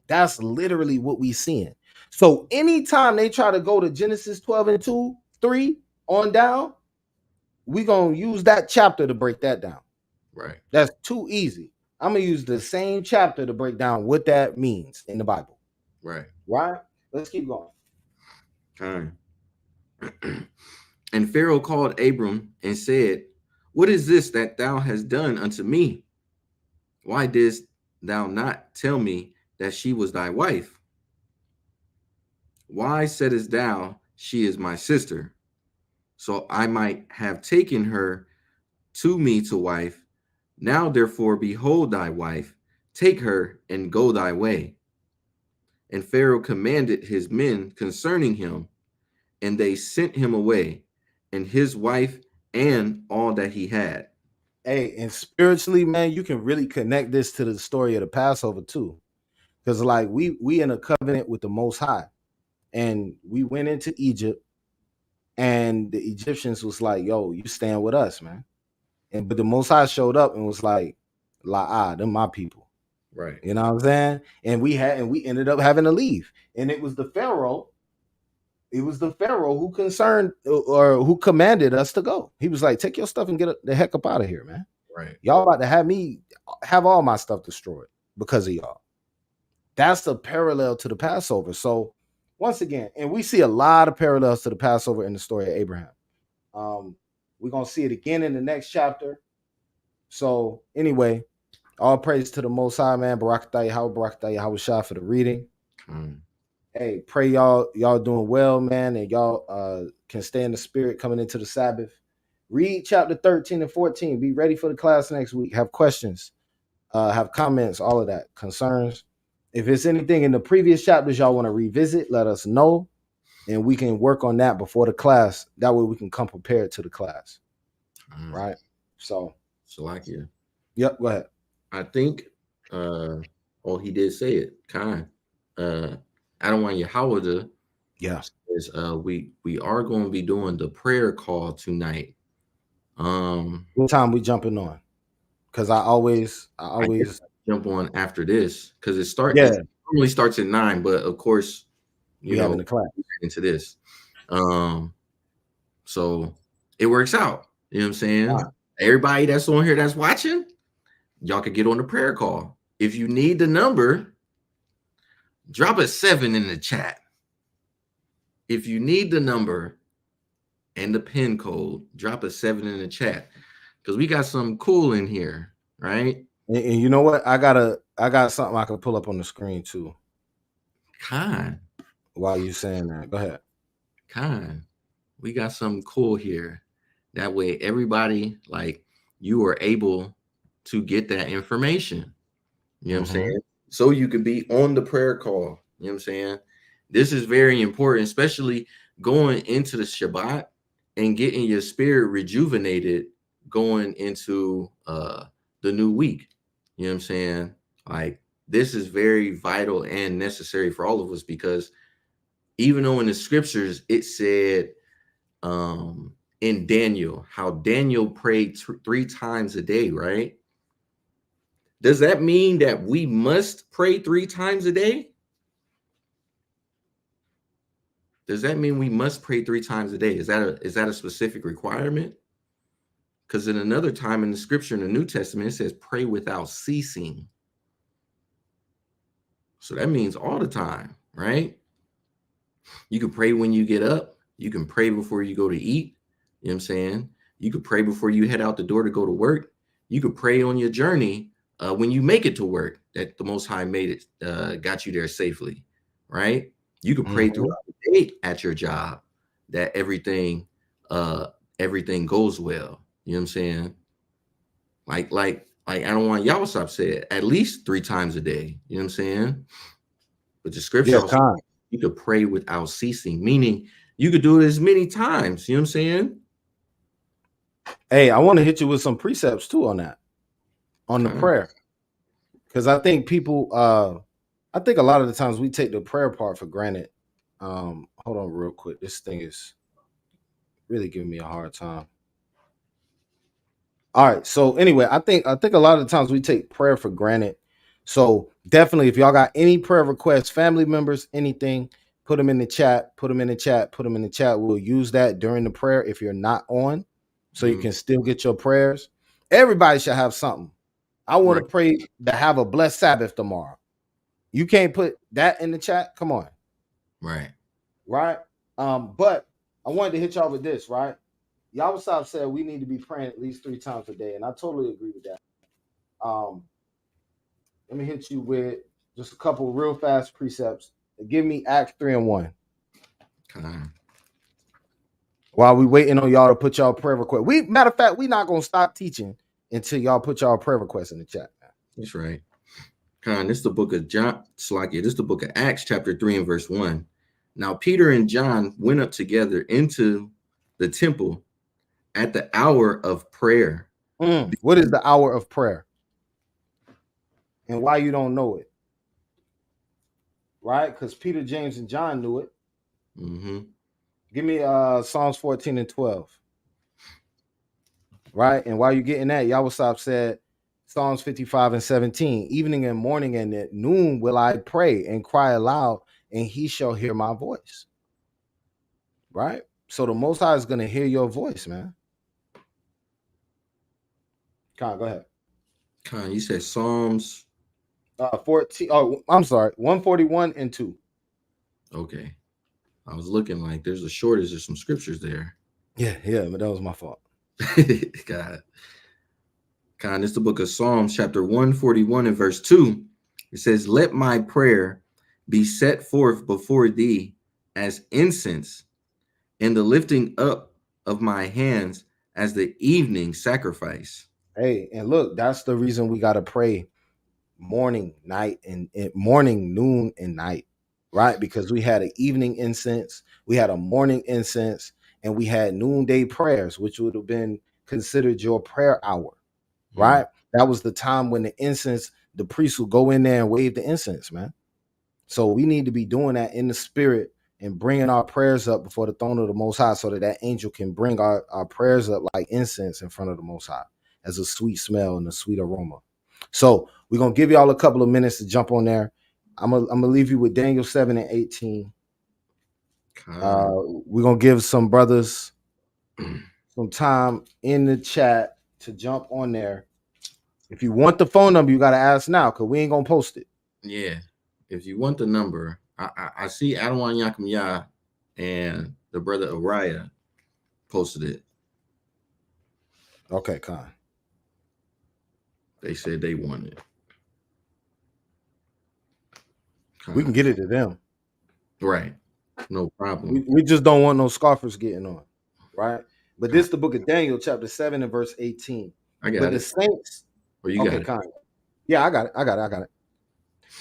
That's literally what we seeing. So anytime they try to go to Genesis 12 and 2, 3 on down, we're going to use that chapter to break that down. Right. That's too easy. I'm going to use the same chapter to break down what that means in the Bible. Right. Right? Let's keep going. And Pharaoh called Abram and said, what is this that thou hast done unto me? Why didst thou not tell me that she was thy wife? Why saidst thou, she is my sister? So I might have taken her to me to wife. Now therefore behold thy wife, take her and go thy way. And Pharaoh commanded his men concerning him, and they sent him away, and his wife and all that he had. Hey, and spiritually, man, you can really connect this to the story of the Passover too. Because like we in a covenant with the Most High, and we went into Egypt, and the Egyptians was like, "Yo, you stand with us, man." And but the Most High showed up and was like, them my people." Right. You know what I'm saying? And we ended up having to leave, and it was the Pharaoh. It was the Pharaoh who concerned or who commanded us to go. He was like, "Take your stuff and get the heck up out of here, man. Right. Y'all about to have all my stuff destroyed because of y'all." That's the parallel to the Passover. So once again, and we see a lot of parallels to the Passover in the story of Abraham. We're gonna see it again in the next chapter. So anyway, all praise to the Most High, man. Barak Yahweh Shah for the reading. Hey, pray y'all doing well, man, and y'all can stay in the spirit coming into the Sabbath. Read chapter 13 and 14. Be ready for the class next week. Have questions, have comments, all of that, concerns. If it's anything in the previous chapters y'all want to revisit, let us know, and we can work on that before the class. That way we can come prepared to the class. Right? So Salakia. Yep, go ahead. I think he did say it. Khan. I don't want Yahweh says we are going to be doing the prayer call tonight. What time we jumping on? Because I always jump on after this because it normally starts at 9, but of course we having the class into this. So it works out. You know what I'm saying? Wow. Everybody that's on here that's watching, y'all could get on the prayer call. If you need the number, drop a 7 in the chat. If you need the number and the pin code, drop a 7 in the chat because we got something cool in here, right? And you know what? I got something I can pull up on the screen too. Khan. While you saying that, go ahead. Khan. We got something cool here. That way, everybody, like, you are able to get that information. You know what I'm saying? So you could be on the prayer call. You know what I'm saying? This is very important, especially going into the Shabbat and getting your spirit rejuvenated going into the new week. You know what I'm saying? Like, this is very vital and necessary for all of us because even though in the scriptures it said in Daniel, how Daniel prayed 3 times a day, right? Does that mean that we must pray 3 times a day? Does that mean we must pray 3 times a day? Is that a specific requirement? Because in another time in the scripture in the New Testament, it says pray without ceasing. So that means all the time, right? You can pray when you get up. You can pray before you go to eat. You know what I'm saying? You could pray before you head out the door to go to work. You could pray on your journey when you make it to work that the Most High made it, got you there safely, right? You could pray throughout the day at your job that everything goes well. You know what I'm saying? Like I don't want Yawasop said at least 3 times a day. You know what I'm saying? But the scripture also, you could pray without ceasing, meaning you could do it as many times. You know what I'm saying? Hey, I want to hit you with some precepts too on that, on the prayer. Because I think people, I think a lot of the times we take the prayer part for granted. Hold on real quick. This thing is really giving me a hard time. All right. So anyway, I think a lot of the times we take prayer for granted. So definitely, if y'all got any prayer requests, family members, anything, put them in the chat. Put them in the chat. Put them in the chat. We'll use that during the prayer if you're not on, so you can still get your prayers. Everybody should have something. I want to pray to have a blessed Sabbath tomorrow. You can't put that in the chat. Come on. Right. But I wanted to hit y'all with this, right? Yawasab said we need to be praying at least 3 times a day, and I totally agree with that. Let me hit you with just a couple real fast precepts. Give me Acts 3 and 1. While we waiting on y'all to put y'all prayer request. Matter of fact, we not gonna stop teaching until y'all put y'all prayer requests in the chat. That's right. Con, this is the book of John, Slakia. This is the book of Acts, chapter 3 and verse 1. Now, Peter and John went up together into the temple at the hour of prayer. What is the hour of prayer? And why you don't know it? Right? Because Peter, James, and John knew it. Mm-hmm. Give me Psalms 14 and 12. Right? And while you're getting that, Yahweh said, Psalms 55 and 17, evening and morning and at noon will I pray and cry aloud, and he shall hear my voice. Right? So the Most High is going to hear your voice, man. Con, go ahead. Con, you said Psalms 14. Oh, I'm sorry, 141 and 2. Okay. I was looking like there's a shortage of some scriptures there. Yeah, but that was my fault. God. Con, it's the book of Psalms, chapter 141 and verse 2. It says, let my prayer be set forth before thee as incense, and the lifting up of my hands as the evening sacrifice. Hey, and look, that's the reason we got to pray morning, night, and morning, noon, and night, right? Because we had an evening incense, we had a morning incense, and we had noonday prayers, which would have been considered your prayer hour, right? That was the time when the incense, the priest would go in there and wave the incense, man. So we need to be doing that in the spirit and bringing our prayers up before the throne of the Most High, so that angel can bring our prayers up like incense in front of the Most High as a sweet smell and a sweet aroma. So we're going to give y'all a couple of minutes to jump on there. I'm gonna leave you with Daniel 7 and 18. We're going to give some brothers some time in the chat to jump on there. If you want the phone number, you got to ask now, because we ain't going to post it. Yeah. If you want the number, I see Adawan Yakum Yah and the brother Uriah posted it. Okay, Con. They said they want it. We can get it to them. Right. No problem. We just don't want no scoffers getting on. Right? But this is the book of Daniel, chapter 7 and verse 18. I got but it. The saints. Or you got it. Con. Yeah, I got it.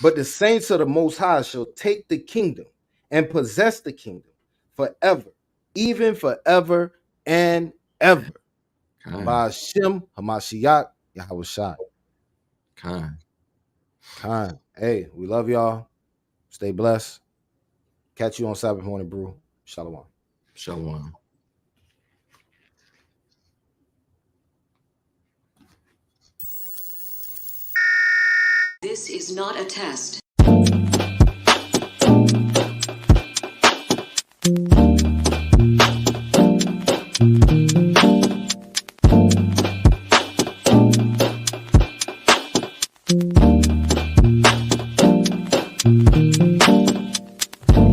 But the saints of the Most High shall take the kingdom and possess the kingdom forever, even forever and ever. By Hashem Hamashiach Yahweh Shai. Con. Hey, we love y'all. Stay blessed. Catch you on Sabbath morning brew. Shalom. Shalom. This is not a test.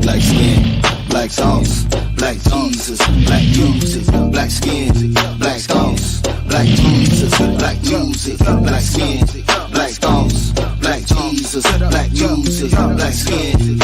Black skin, black sauce, black Jesus, black music, black skin, black sauce, black Jesus, black music, black skin, black sauce, black Jesus, black music, black skin.